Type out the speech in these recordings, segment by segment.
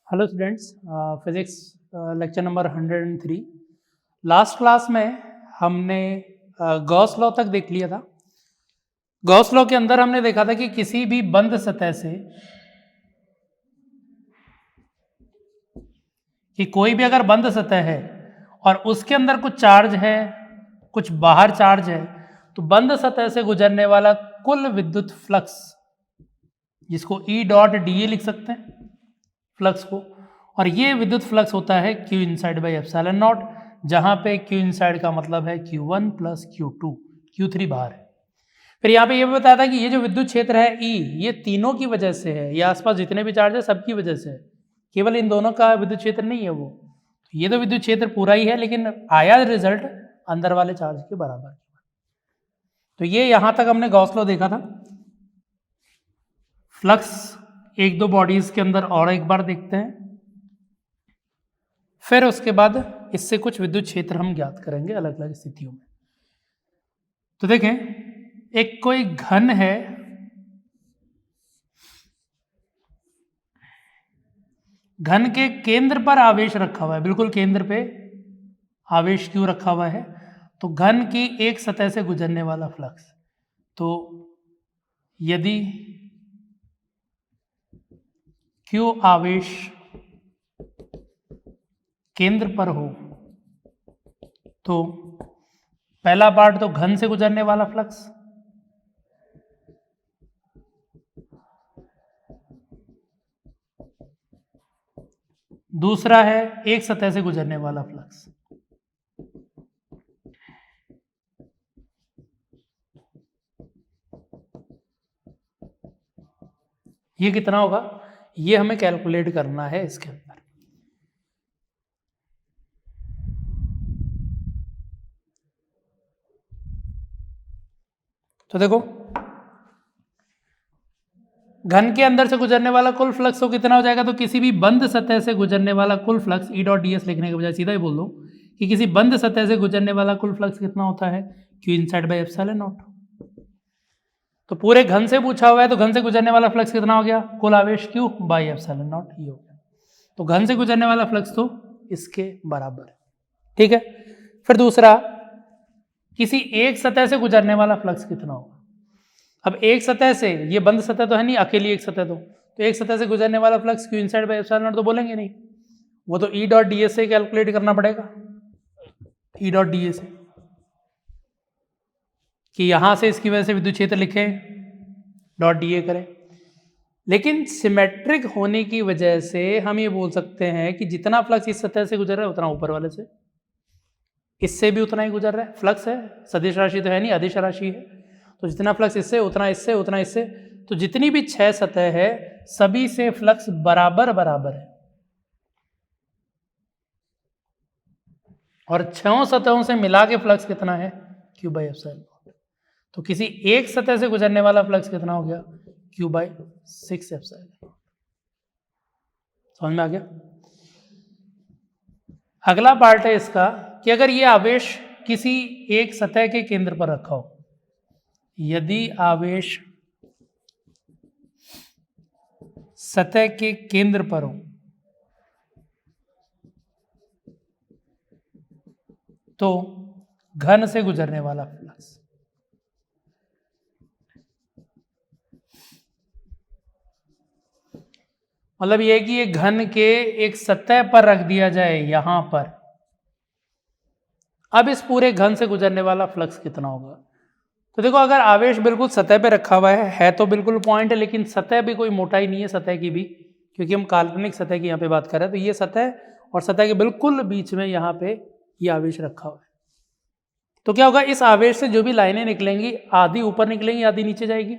Hello students, physics lecture number 103। Last class में हमने Gauss law तक देख लिया था। गॉस लॉ के अंदर हमने देखा था कि किसी भी बंद सतह से कि कोई भी अगर बंद सतह है और उसके अंदर कुछ चार्ज है, कुछ बाहर चार्ज है, तो बंद सतह से गुजरने वाला कुल विद्युत फ्लक्स, जिसको ई डॉट डी ए लिख सकते हैं फ्लक्स को, और ये विद्युत फ्लक्स होता है Q inside by epsilon not, जहां पे क्यू इनसाइड का मतलब है Q1 प्लस Q2, Q3 बाहर है। फिर यहाँ पे ये भी बताया था कि ये जो विद्युत क्षेत्र है E, ये तीनों की वजह से है, ये आसपास जितने भी चार्ज है सबकी वजह से है, केवल इन दोनों का विद्युत क्षेत्र नहीं है वो। ये तो विद्युत क्षेत्र पूरा ही है, लेकिन आया रिजल्ट अंदर वाले चार्ज के बराबर। तो ये यहां तक हमने गॉस लॉ देखा था। फ्लक्स एक दो बॉडीज के अंदर और एक बार देखते हैं, फिर उसके बाद इससे कुछ विद्युत क्षेत्र हम ज्ञात करेंगे अलग अलग स्थितियों में। तो देखें, एक कोई घन है, घन के केंद्र पर आवेश रखा हुआ है, बिल्कुल केंद्र पे आवेश क्यों रखा हुआ है, तो घन की एक सतह से गुजरने वाला फ्लक्स, तो यदि क्यू आवेश केंद्र पर हो तो पहला पार्ट तो घन से गुजरने वाला फ्लक्स, दूसरा है एक सतह से गुजरने वाला फ्लक्स। ये कितना होगा, ये हमें कैलकुलेट करना है इसके अंदर। तो देखो, घन के अंदर से गुजरने वाला कुल फ्लक्स तो कितना हो जाएगा, तो किसी भी बंद सतह से गुजरने वाला कुल फ्लक्स, ई डॉट डी एस लिखने के बजाय सीधा ही बोल दो कि किसी बंद सतह से गुजरने वाला कुल फ्लक्स कितना होता है, Q inside by epsilon naught. तो पूरे घन से पूछा हुआ है, तो घन से गुजरने वाला फ्लक्स कितना हो गया, कुल आवेश क्यू बाई एप्सिलॉन नॉट, ये हो गया। तो घन से गुजरने वाला फ्लक्स तो इसके बराबर है, ठीक है। फिर दूसरा, किसी एक सतह से गुजरने वाला फ्लक्स कितना होगा। अब एक सतह से, ये बंद सतह तो है नहीं, अकेली एक सतह, तो एक सतह से गुजरने वाला flux Q inside by epsilon naught तो बोलेंगे नहीं, वो तो ई डॉट डी एस से कैलकुलेट करना पड़ेगा, ई डॉट डी एस से, कि यहां से इसकी वजह से विद्युत क्षेत्र लिखें, डॉट डी ए करें। लेकिन सिमेट्रिक होने की वजह से हम ये बोल सकते हैं कि जितना फ्लक्स इस सतह से गुजर रहा है उतना ऊपर वाले से, इससे भी उतना ही गुजर रहा है। फ्लक्स है, सदिश राशि तो है नहीं, अदिश राशि है, तो जितना फ्लक्स इससे उतना इससे उतना इससे, तो जितनी भी 6 सतह है सभी से फ्लक्स बराबर बराबर है, और 6 सतहों से मिला के फ्लक्स कितना है, क्यू बाई एप्सिलॉन नॉट। तो किसी एक सतह से गुजरने वाला फ्लक्स कितना हो गया, क्यू बाई 6 एप्सिलॉन नॉट। समझ में आ गया। अगला पार्ट है इसका कि अगर ये आवेश किसी एक सतह के केंद्र पर रखा हो, यदि आवेश सतह के केंद्र पर हो तो घन से गुजरने वाला फ्लक्स, मतलब यह कि ये घन के एक सतह पर रख दिया जाए यहां पर, अब इस पूरे घन से गुजरने वाला फ्लक्स कितना होगा। तो देखो, अगर आवेश बिल्कुल सतह पे रखा हुआ है तो बिल्कुल पॉइंट है, लेकिन सतह भी कोई मोटाई नहीं है सतह की भी, क्योंकि हम काल्पनिक सतह की यहाँ पे बात कर रहे हैं। तो ये सतह और सतह के बिल्कुल बीच में यहाँ पे ये आवेश रखा हुआ है, तो क्या होगा, इस आवेश से जो भी लाइनें निकलेंगी आधी ऊपर निकलेंगी आधी नीचे जाएगी,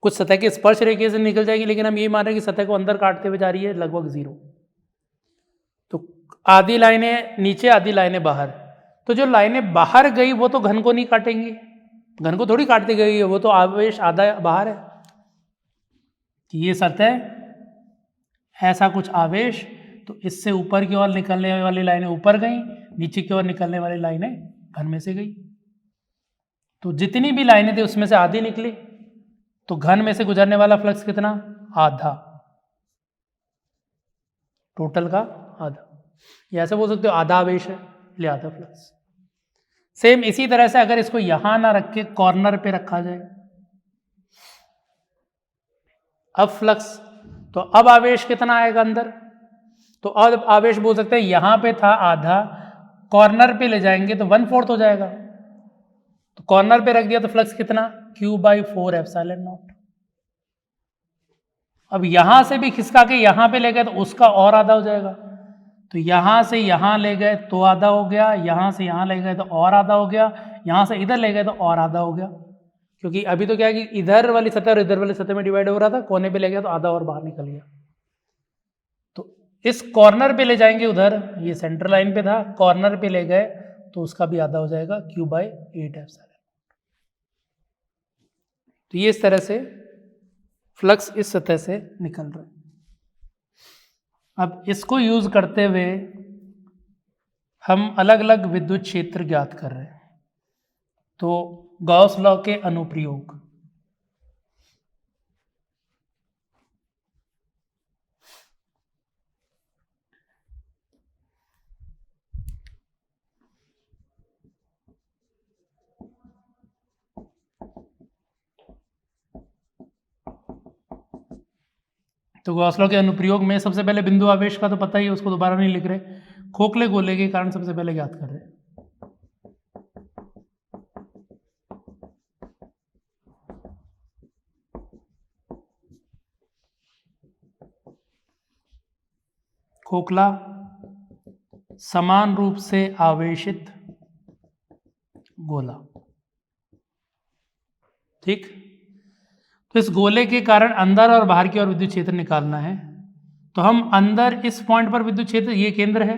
कुछ सतह के स्पर्श रेखा से निकल जाएगी, लेकिन हम ये मान रहे हैं कि सतह को अंदर काटते हुए जा रही है लगभग 0। तो आधी लाइनें नीचे आधी लाइनें बाहर, तो जो लाइनें बाहर गई वो तो घन को नहीं काटेंगी, घन को थोड़ी काटती गई है, वो तो आवेश आधा बाहर है। ये सतह, ऐसा कुछ आवेश, तो इससे ऊपर की ओर निकलने वाली लाइनें ऊपर गई, नीचे की ओर निकलने वाली लाइनें घन में से गई, तो जितनी भी लाइनें थी उसमें से आधी निकली, तो घन में से गुजरने वाला फ्लक्स कितना, आधा। टोटल का आधा, या ऐसे बोल सकते हो आधा आवेश है इसलिए आधा फ्लक्स। सेम इसी तरह से अगर इसको यहां ना रख के कॉर्नर पे रखा जाए, अब फ्लक्स, तो अब आवेश कितना आएगा अंदर, तो अब आवेश बोल सकते हैं यहां पे था आधा, कॉर्नर पे ले जाएंगे तो 1/4 हो जाएगा, तो कॉर्नर पे रख दिया तो फ्लक्स कितना Q/4 एप्सिलॉन नॉट। अब यहां से भी खिसका के यहां पे ले गए तो उसका और आधा हो जाएगा, तो यहां से यहां ले गए तो आधा हो गया, यहां से यहां ले गए तो और आधा हो गया, यहां से इधर ले गए तो और आधा हो गया, क्योंकि अभी तो क्या है कि इधर वाली सतह और इधर वाली सतह में डिवाइड हो रहा था, कोने पे ले गया तो आधा और बाहर निकल गया। तो इस कॉर्नर पे ले जाएंगे उधर, ये सेंटर लाइन पे था, कॉर्नर पे ले गए तो उसका भी आधा हो जाएगा Q/8 एप्सिलॉन। तो ये इस तरह से फ्लक्स इस सतह से निकल रहा है। अब इसको यूज करते हुए हम अलग अलग विद्युत क्षेत्र ज्ञात कर रहे हैं। तो गॉस लॉ के अनुप्रयोग, तो गॉस लॉ के अनुप्रयोग में सबसे पहले बिंदु आवेश का तो पता ही है, उसको दोबारा नहीं लिख रहे, खोखले गोले के कारण सबसे पहले ज्ञात कर रहे हैं। खोखला समान रूप से आवेशित गोला, ठीक। तो इस गोले के कारण अंदर और बाहर की ओर विद्युत क्षेत्र निकालना है, तो हम अंदर इस पॉइंट पर विद्युत क्षेत्र, ये केंद्र है,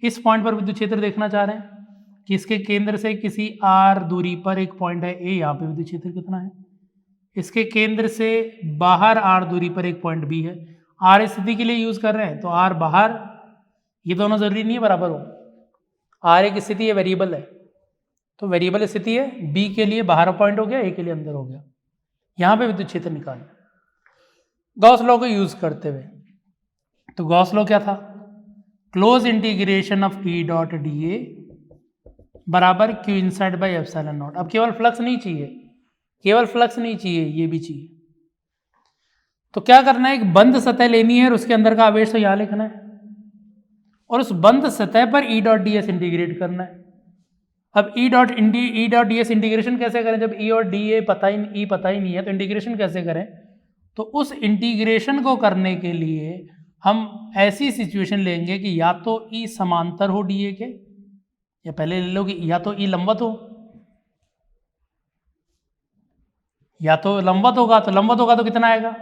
इस पॉइंट पर विद्युत क्षेत्र देखना चाह रहे हैं कि इसके केंद्र से किसी r दूरी पर एक पॉइंट है A, यहाँ पे विद्युत क्षेत्र कितना है, इसके केंद्र से बाहर r दूरी पर एक पॉइंट B है, r स्थिति के लिए यूज कर रहे हैं तो r बाहर, ये दोनों जरूरी नहीं है बराबर हो, r एक स्थिति है, वेरिएबल है, तो वेरिएबल स्थिति है, B के लिए बाहर पॉइंट हो गया, A के लिए अंदर हो गया, यहां पे विद्युत क्षेत्र निकालना गॉस लॉ को यूज करते हुए। तो गॉस लॉ क्या था, close integration of E dot dA बराबर Q inside by epsilon naught. अब केवल फ्लक्स नहीं चाहिए, केवल फ्लक्स नहीं चाहिए, ये भी चाहिए। तो क्या करना है, एक बंद सतह लेनी है और उसके अंदर का आवेश तो यहां लिखना है, और उस बंद सतह पर E डॉट ds इंटीग्रेट करना है। अब E डॉट ds इंटीग्रेशन कैसे करें, जब E और E पता ही नहीं है तो इंटीग्रेशन कैसे करें। तो उस इंटीग्रेशन को करने के लिए हम ऐसी सिचुएशन लेंगे कि या तो E समांतर हो dA के, या पहले ले लो कि या तो E लंबवत हो, या तो लंबवत होगा, तो लंबवत होगा तो कितना आएगा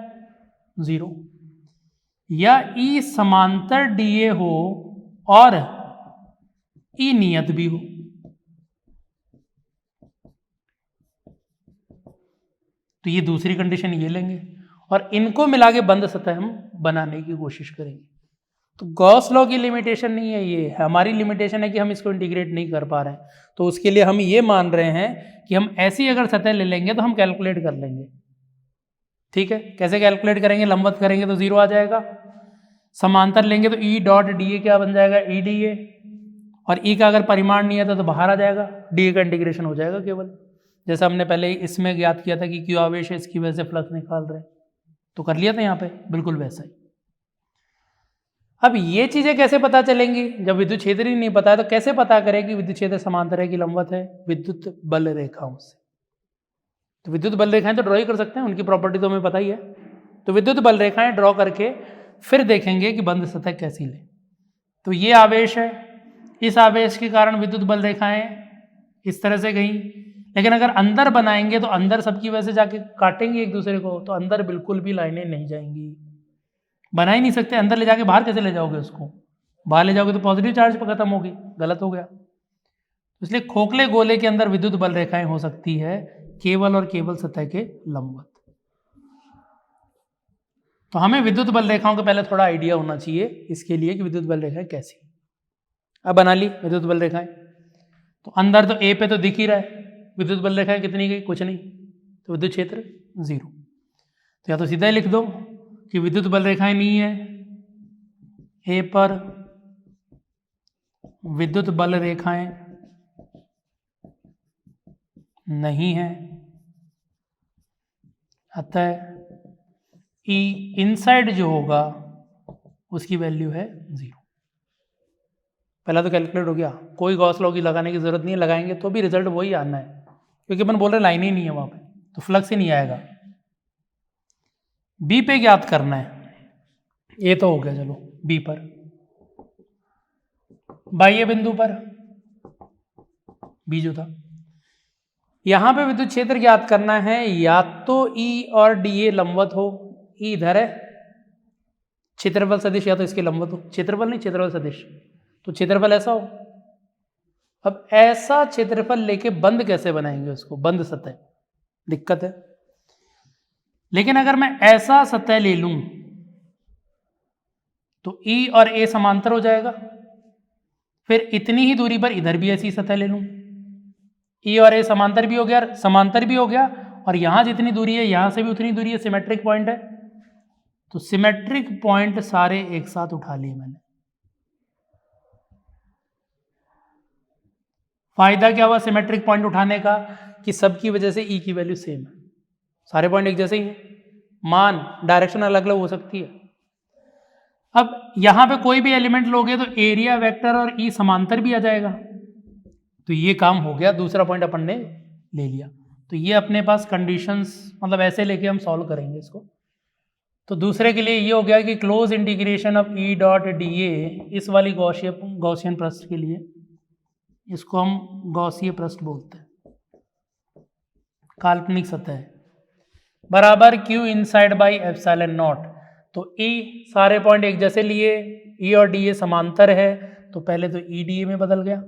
0, या E समांतर dA हो और E नियत भी हो। तो ये दूसरी कंडीशन ये लेंगे और इनको मिला के बंद सतह हम बनाने की कोशिश करेंगे। तो गॉस लॉ की लिमिटेशन नहीं है, ये हमारी लिमिटेशन है कि हम इसको इंटीग्रेट नहीं कर पा रहे हैं, तो उसके लिए हम ये मान रहे हैं कि हम ऐसी अगर सतह ले लेंगे तो हम कैलकुलेट कर लेंगे, ठीक है। कैसे कैलकुलेट करेंगे, लंबवत करेंगे तो 0 आ जाएगा, समांतर लेंगे तो E डॉट dA क्या बन जाएगा E dA, और E का अगर परिमाण नहीं आता तो बाहर आ जाएगा, dA का इंटीग्रेशन हो जाएगा केवल, जैसा हमने पहले इसमें ज्ञात किया था कि Q आवेश है, इसकी वजह से फ्लक्स निकाल रहे हैं, तो कर लिया था यहाँ पे बिल्कुल वैसा ही। अब ये चीजें कैसे पता चलेंगी, जब विद्युत क्षेत्र ही नहीं पता है तो कैसे पता करें कि विद्युत क्षेत्र समांतर है कि लंबवत है, विद्युत बल रेखाओं से। तो विद्युत बल रेखाएं तो ड्रॉ ही कर सकते हैं, उनकी प्रॉपर्टी तो हमें पता ही है। तो विद्युत बल रेखाएं ड्रॉ करके फिर देखेंगे कि बंद सतह कैसी ले। तो ये आवेश है, इस आवेश के कारण विद्युत बल रेखाएं इस तरह से गई, लेकिन अगर अंदर बनाएंगे तो अंदर सबकी वजह से जाके काटेंगे एक दूसरे को, तो अंदर बिल्कुल भी लाइनें नहीं जाएंगी, बना ही नहीं सकते। अंदर ले जाके बाहर कैसे ले जाओगे उसको, बाहर ले जाओगे तो पॉजिटिव चार्ज पर खत्म होगी, गलत हो गया। इसलिए खोखले गोले के अंदर विद्युत बल रेखाएं हो सकती है केवल और केवल सतह के लंबवत। तो हमें विद्युत बल रेखाओं का पहले थोड़ा आइडिया होना चाहिए इसके लिए कि विद्युत बल रेखाएं कैसी। अब बना ली विद्युत बल रेखाएं, तो अंदर तो ए पे तो दिख ही रहा है, विद्युत बल रेखाएं कितनी गई, कुछ नहीं, तो विद्युत क्षेत्र 0। तो या तो सीधा ही लिख दो कि विद्युत बल रेखाएं नहीं है, ए पर विद्युत बल रेखाएं नहीं है, अतः ई इनसाइड जो होगा उसकी वैल्यू है 0। पहला तो कैलकुलेट हो गया, कोई गॉस लॉ की लगाने की जरूरत नहीं है, लगाएंगे तो भी रिजल्ट वही आना है, क्योंकि अपन बोल रहे लाइन ही नहीं है वहां पे, तो फ्लक्स ही नहीं आएगा। बी पे ज्ञात करना है, ये तो हो गया, चलो बी पर बाह्य बिंदु पर बी जो था, यहां पे विद्युत क्षेत्र ज्ञात करना है, या तो ई और डी ए लंबवत हो, ई इधर है, क्षेत्रफल सदिश या तो इसके लंबवत हो, क्षेत्रफल नहीं क्षेत्रफल सदिश, तो क्षेत्रफल ऐसा हो। अब ऐसा क्षेत्रफल लेके बंद कैसे बनाएंगे उसको, बंद सतह, दिक्कत है। लेकिन अगर मैं ऐसा सतह ले लूं तो ई और ए समांतर हो जाएगा, फिर इतनी ही दूरी पर इधर भी ऐसी सतह ले लूं, ई और ए समांतर भी हो गया, समांतर भी हो गया, और यहां जितनी दूरी है यहां से भी उतनी दूरी है, सिमेट्रिक पॉइंट है, तो सिमेट्रिक पॉइंट सारे एक साथ उठा लिए मैंने। फायदा क्या हुआ सिमेट्रिक पॉइंट उठाने का, कि सबकी वजह से ई की वैल्यू सेम है, सारे पॉइंट एक जैसे ही हैं, मान डायरेक्शन अलग अलग हो सकती है। अब यहां पे कोई भी एलिमेंट लोगे तो एरिया वेक्टर और ई समांतर भी आ जाएगा, तो ये काम हो गया, दूसरा पॉइंट अपन ने ले लिया। तो ये अपने पास कंडीशंस, मतलब ऐसे लेके हम सॉल्व करेंगे इसको। तो दूसरे के लिए ये हो गया कि close integration of E dot D ए, इस वाली गॉसियन पृष्ठ के लिए, इसको हम गॉसीय पृष्ठ बोलते हैं, काल्पनिक सतह, बराबर Q inside by epsilon naught. तो ई सारे पॉइंट एक जैसे लिए, ई और डी ए समांतर है, तो पहले तो ई डी ए में बदल गया,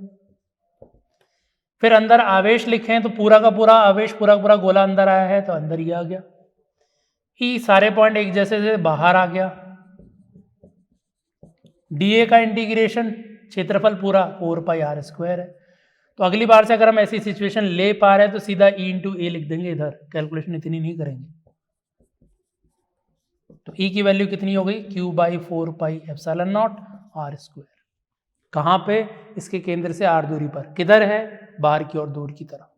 फिर अंदर आवेश लिखें तो पूरा का पूरा आवेश, पूरा का पूरा गोला अंदर आया है, तो अंदर ही आ गया। ई सारे पॉइंट एक जैसे से बाहर आ गया, डीए का इंटीग्रेशन क्षेत्रफल पूरा 4πr² है। तो अगली बार से अगर हम ऐसी सिचुएशन ले पा रहे हैं तो सीधा ई इंटू ए लिख देंगे, इधर कैलकुलेशन इतनी नहीं करेंगे। तो ई की वैल्यू कितनी हो गई, Q/4πε0r²। कहाँ पे, इसके केंद्र से r दूरी पर, किधर है, बाहर की ओर दूर की तरफ।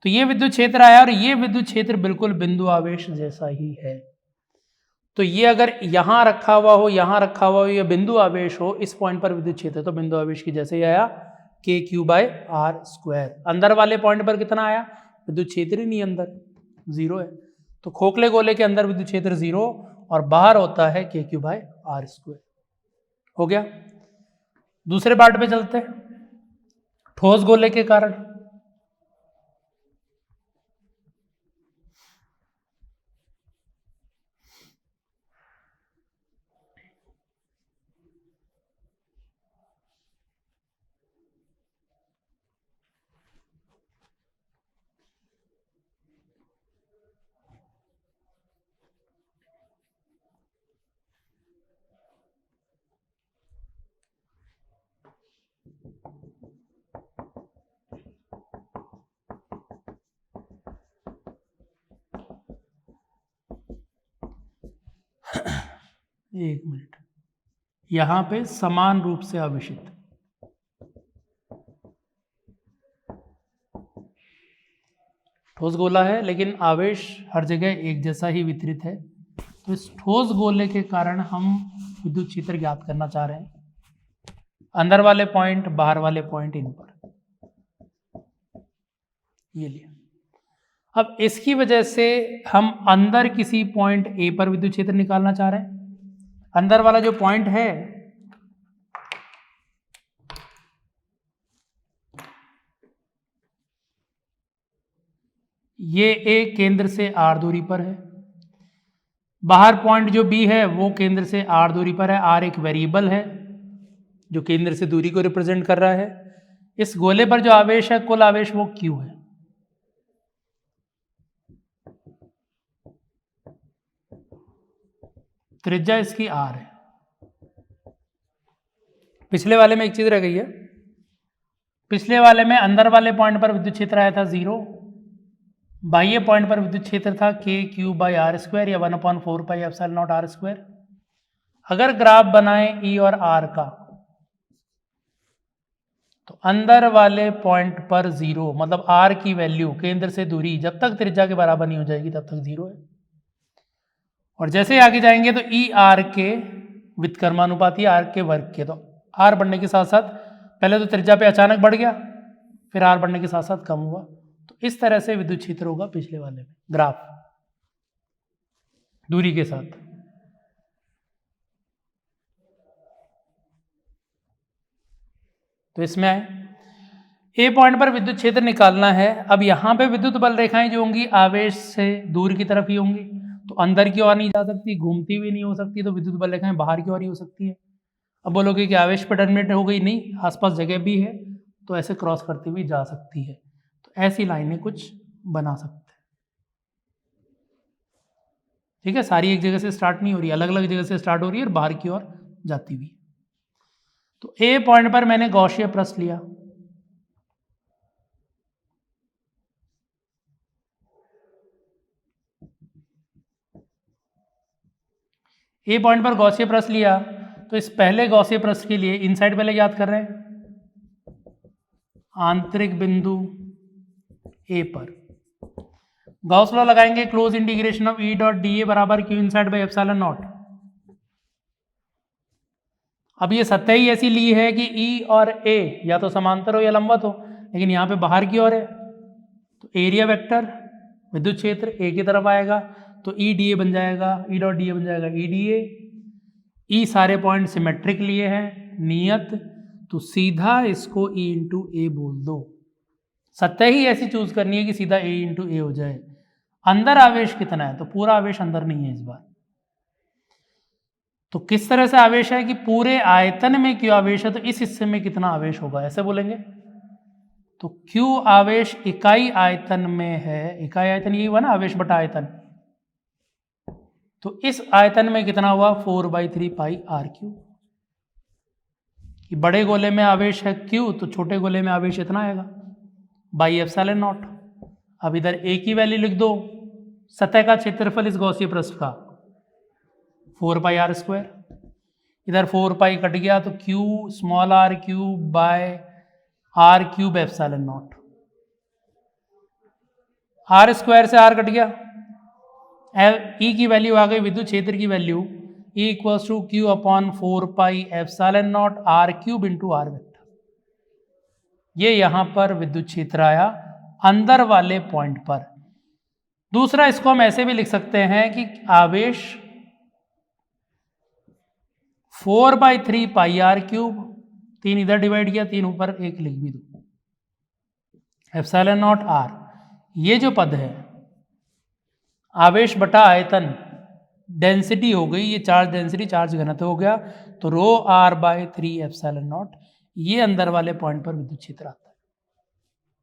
तो ये विद्युत क्षेत्र आया, और ये विद्युत क्षेत्र बिल्कुल बिंदु आवेश जैसा ही है। तो ये अगर यहां रखा हुआ हो, यहां रखा हुआ हो, या बिंदु आवेश हो, इस पॉइंट पर विद्युत क्षेत्र तो बिंदु आवेश की जैसे ही आया, KQ/r²। अंदर वाले पॉइंट पर कितना आया, विद्युत क्षेत्र ही नहीं अंदर, 0 है। तो खोखले गोले के अंदर विद्युत क्षेत्र 0 और बाहर होता है KQ/r²। हो गया। दूसरे पार्ट पे चलते हैं, ठोस गोले के कारण। एक मिनट, यहां पे समान रूप से आवेशित, ठोस गोला है लेकिन आवेश हर जगह एक जैसा ही वितरित है। तो इस ठोस गोले के कारण हम विद्युत क्षेत्र ज्ञात करना चाह रहे हैं, अंदर वाले पॉइंट, बाहर वाले पॉइंट, इन पर ये लिया। अब इसकी वजह से हम अंदर किसी पॉइंट ए पर विद्युत क्षेत्र निकालना चाह रहे हैं। अंदर वाला जो पॉइंट है ये ए केंद्र से आर दूरी पर है, बाहर पॉइंट जो बी है वो केंद्र से आर दूरी पर है। आर एक वेरिएबल है जो केंद्र से दूरी को रिप्रेजेंट कर रहा है। इस गोले पर जो आवेश है, कुल आवेश, वो क्यू है। त्रिज्या इसकी आर है। पिछले वाले में एक चीज रह गई है, पिछले वाले में अंदर वाले पॉइंट पर विद्युत क्षेत्र आया था 0, बाह्य पॉइंट पर विद्युत क्षेत्र था KQ/r² या 1/4πε0r²। अगर ग्राफ बनाए ई और आर का, तो अंदर वाले पॉइंट पर जीरो, मतलब आर की वैल्यू केंद्र से दूरी जब तक त्रिज्या के बराबर नहीं हो जाएगी तब तक जीरो है। और जैसे आगे जाएंगे तो ई आर के व्युत्क्रमानुपाती आर के वर्ग के, तो आर बढ़ने के साथ साथ पहले तो त्रिज्या पे अचानक बढ़ गया, फिर आर बढ़ने के साथ साथ कम हुआ। तो इस तरह से विद्युत क्षेत्र होगा पिछले वाले में, ग्राफ दूरी के साथ। तो इसमें ए पॉइंट पर विद्युत क्षेत्र निकालना है। अब यहां पे विद्युत बल रेखाएं जो होंगी आवेश से दूर की तरफ ही होंगी, तो अंदर की ओर नहीं जा सकती, घूमती हुई नहीं हो सकती, तो विद्युत बल रेखाएं बाहर की ओर ही हो सकती है। अब बोलोगे कि आवेश पर टर्मिनेट हो गई, नहीं, आसपास जगह भी है तो ऐसे क्रॉस करती हुई जा सकती है। तो ऐसी लाइनें कुछ बना सकते हैं। ठीक है, सारी एक जगह से स्टार्ट नहीं हो रही, अलग अलग जगह से स्टार्ट हो रही है और बाहर की ओर जाती हुई। तो ए पॉइंट पर मैंने गॉसियन पृष्ठ लिया, ए पॉइंट पर गॉसियन पृष्ठ लिया, तो इस पहले गॉसियन पृष्ठ के लिए इनसाइड पहले याद कर रहे हैं, आंतरिक बिंदु ए पर गॉस लॉ लगाएंगे, close integration of E dot D A बराबर Q inside by epsilon naught. अब ये सतह ही ऐसी ली है कि ई और ए या तो समांतर हो या लंबवत हो, लेकिन यहाँ पे बाहर की ओर है, तो एरिया वेक्टर विद्युत क्षेत्र ए की तरफ आएगा, तो ई डी ए बन जाएगा, ई डॉट डी ए बन जाएगा ई डी ए। ई सारे पॉइंट सिमेट्रिक लिए हैं, नियत, तो सीधा इसको ई इंटू ए बोल दो। सतह ही ऐसी चूज करनी है कि सीधा ए इंटू ए हो जाए। अंदर आवेश कितना है, तो पूरा आवेश अंदर नहीं है इस बार। तो किस तरह से आवेश है कि पूरे आयतन में क्यू आवेश है, तो इस हिस्से में कितना आवेश होगा ऐसे बोलेंगे। तो क्यू आवेश इकाई आयतन में है, इकाई आयतन यही हुआ ना, आवेश बटा आयतन, तो इस आयतन में कितना हुआ 4/3 पाई आर क्यू। कि बड़े गोले में आवेश है क्यू, तो छोटे गोले में आवेश इतना आएगा बाई एप्सिलॉन नॉट। अब इधर ए की वैल्यू लिख दो, सतह का क्षेत्रफल इस गॉसियन पृष्ठ का 4πr², इधर 4π कट गया तो q small r cube by r cube epsilon not, r² से r कट गया, ई की वैल्यू आ गई, विद्युत क्षेत्र की value E equals to Q upon 4π epsilon not R cube into R vector. ये यहां पर विद्युत क्षेत्र आया अंदर वाले पॉइंट पर। दूसरा, इसको हम ऐसे भी लिख सकते हैं कि आवेश 4/3 पाई आर क्यूब, 3 इधर डिवाइड किया, 3 ऊपर, 1 लिख भी दो, एप्सिलॉन नॉट आर। ये जो पद है आवेश बटा आयतन, डेंसिटी हो गई, ये चार्ज डेंसिटी, चार्ज घनत्व हो गया, तो रो r बाय 3 एप्सिलॉन नॉट, ये अंदर वाले पॉइंट पर विद्युत क्षेत्र आता है।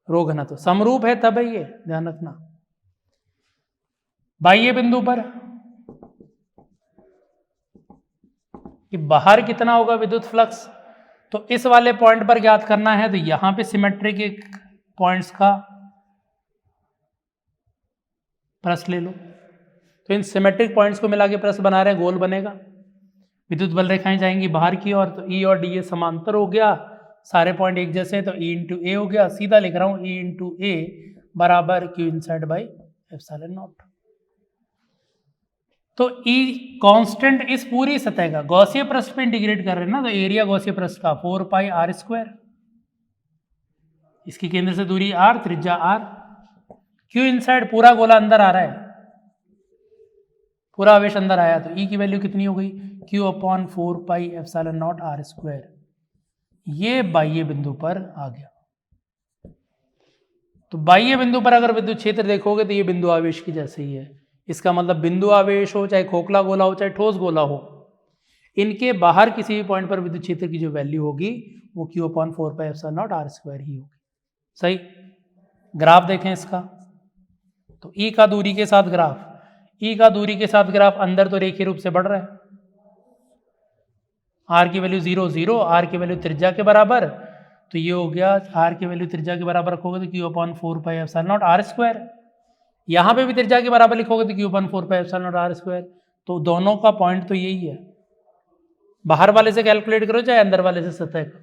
रो घनत्व समरूप है तब है ये, ध्यान रखना। बाह्य बिंदु पर कि बाहर कितना होगा विद्युत फ्लक्स, तो इस वाले पॉइंट पर ज्ञात करना है, तो यहां पे सिमेट्रिक एक पॉइंट्स का प्रश्न ले लो। तो इन सिमेट्रिक पॉइंट्स को मिला के प्रश्न बना रहे हैं, गोल बनेगा, विद्युत बल रेखाएं जाएंगी बाहर की ओर, तो ई और डी ए समांतर हो गया, सारे पॉइंट एक जैसे हैं, तो ई इंटू ए हो गया, सीधा लिख रहा हूं ई इंटू ए बराबर Q inside by epsilon naught. तो ई कांस्टेंट इस पूरी सतह का, गॉसियन पृष्ठ पे इंटीग्रेट कर रहे हैं ना, तो एरिया गॉसियन पृष्ठ का 4πr², इसकी केंद्र से दूरी r, त्रिज्या r, क्यू इनसाइड पूरा गोला अंदर आ रहा है, पूरा आवेश अंदर आया, तो ई की वैल्यू कितनी हो गई Q upon 4π epsilon not r²। ये बाह्य बिंदु पर आ गया। तो बाह्य बिंदु पर अगर विद्युत क्षेत्र देखोगे तो ये बिंदु आवेश की जैसे ही है। इसका मतलब बिंदु आवेश हो, चाहे खोखला गोला हो, चाहे ठोस गोला हो, इनके बाहर किसी भी पॉइंट पर विद्युत क्षेत्र की जो वैल्यू होगी वो Q upon 4π epsilon not r² ही होगी। सही, ग्राफ देखें इसका, तो ई का दूरी के साथ ग्राफ, ई का दूरी के साथ ग्राफ अंदर तो रेखीय रूप से बढ़ रहा है, आर की वैल्यू 0 0, आर की वैल्यू त्रिज्या के बराबर, तो ये हो गया आर की वैल्यू त्रिज्या के बराबर रखोगे तो Q upon 4π epsilon not r²। यहाँ पे भी त्रिज्या के बराबर लिखोगे तो Q upon 4π epsilon not r²। तो दोनों का पॉइंट तो यही है, बाहर वाले से कैलकुलेट करो चाहे अंदर वाले से सतह का।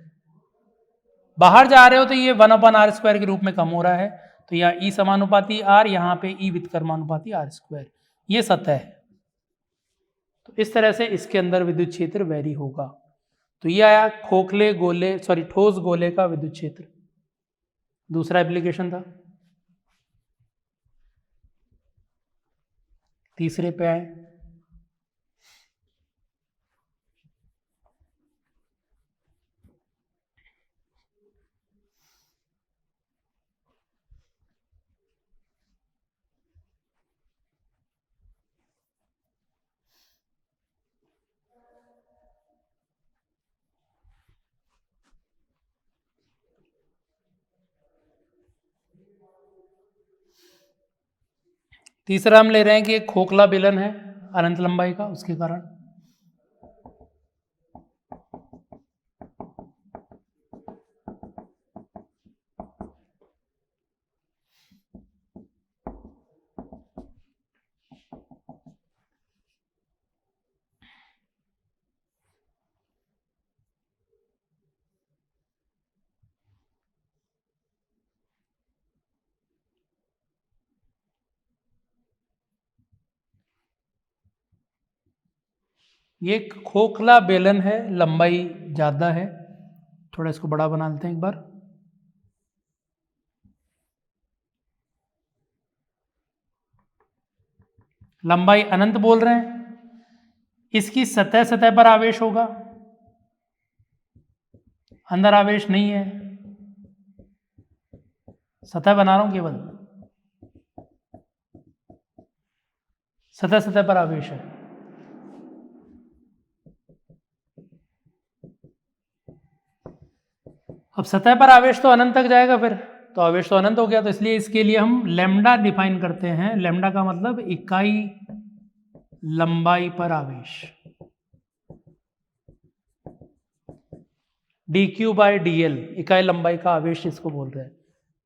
बाहर जा रहे हो तो ये 1/r² के रूप में कम हो रहा है, तो यहाँ ई समानुपाती r, यहाँ पे ई व्युत्क्रमानुपाती r², ये सतह है। तो इस तरह से इसके अंदर विद्युत क्षेत्र वैरी होगा। तो ये आया ठोस गोले का विद्युत क्षेत्र, दूसरा एप्लीकेशन था। तीसरे पे आए, तीसरा हम ले रहे हैं कि एक खोखला बेलन है अनंत लंबाई का, उसके कारण ये एक खोखला बेलन है, लंबाई ज़्यादा है, थोड़ा इसको बड़ा बना लेते हैं एक बार। लंबाई अनंत बोल रहे हैं, इसकी सतह पर आवेश होगा, अंदर आवेश नहीं है, सतह बना रहा हूं केवल, सतह पर आवेश है। अब सतह पर आवेश तो अनंत तक जाएगा, फिर तो आवेश तो अनंत हो गया, तो इसलिए इसके लिए हम लैम्डा डिफाइन करते हैं। लैम्डा का मतलब इकाई लंबाई पर आवेश, dq/dl, इकाई लंबाई का आवेश इसको बोल रहे हैं।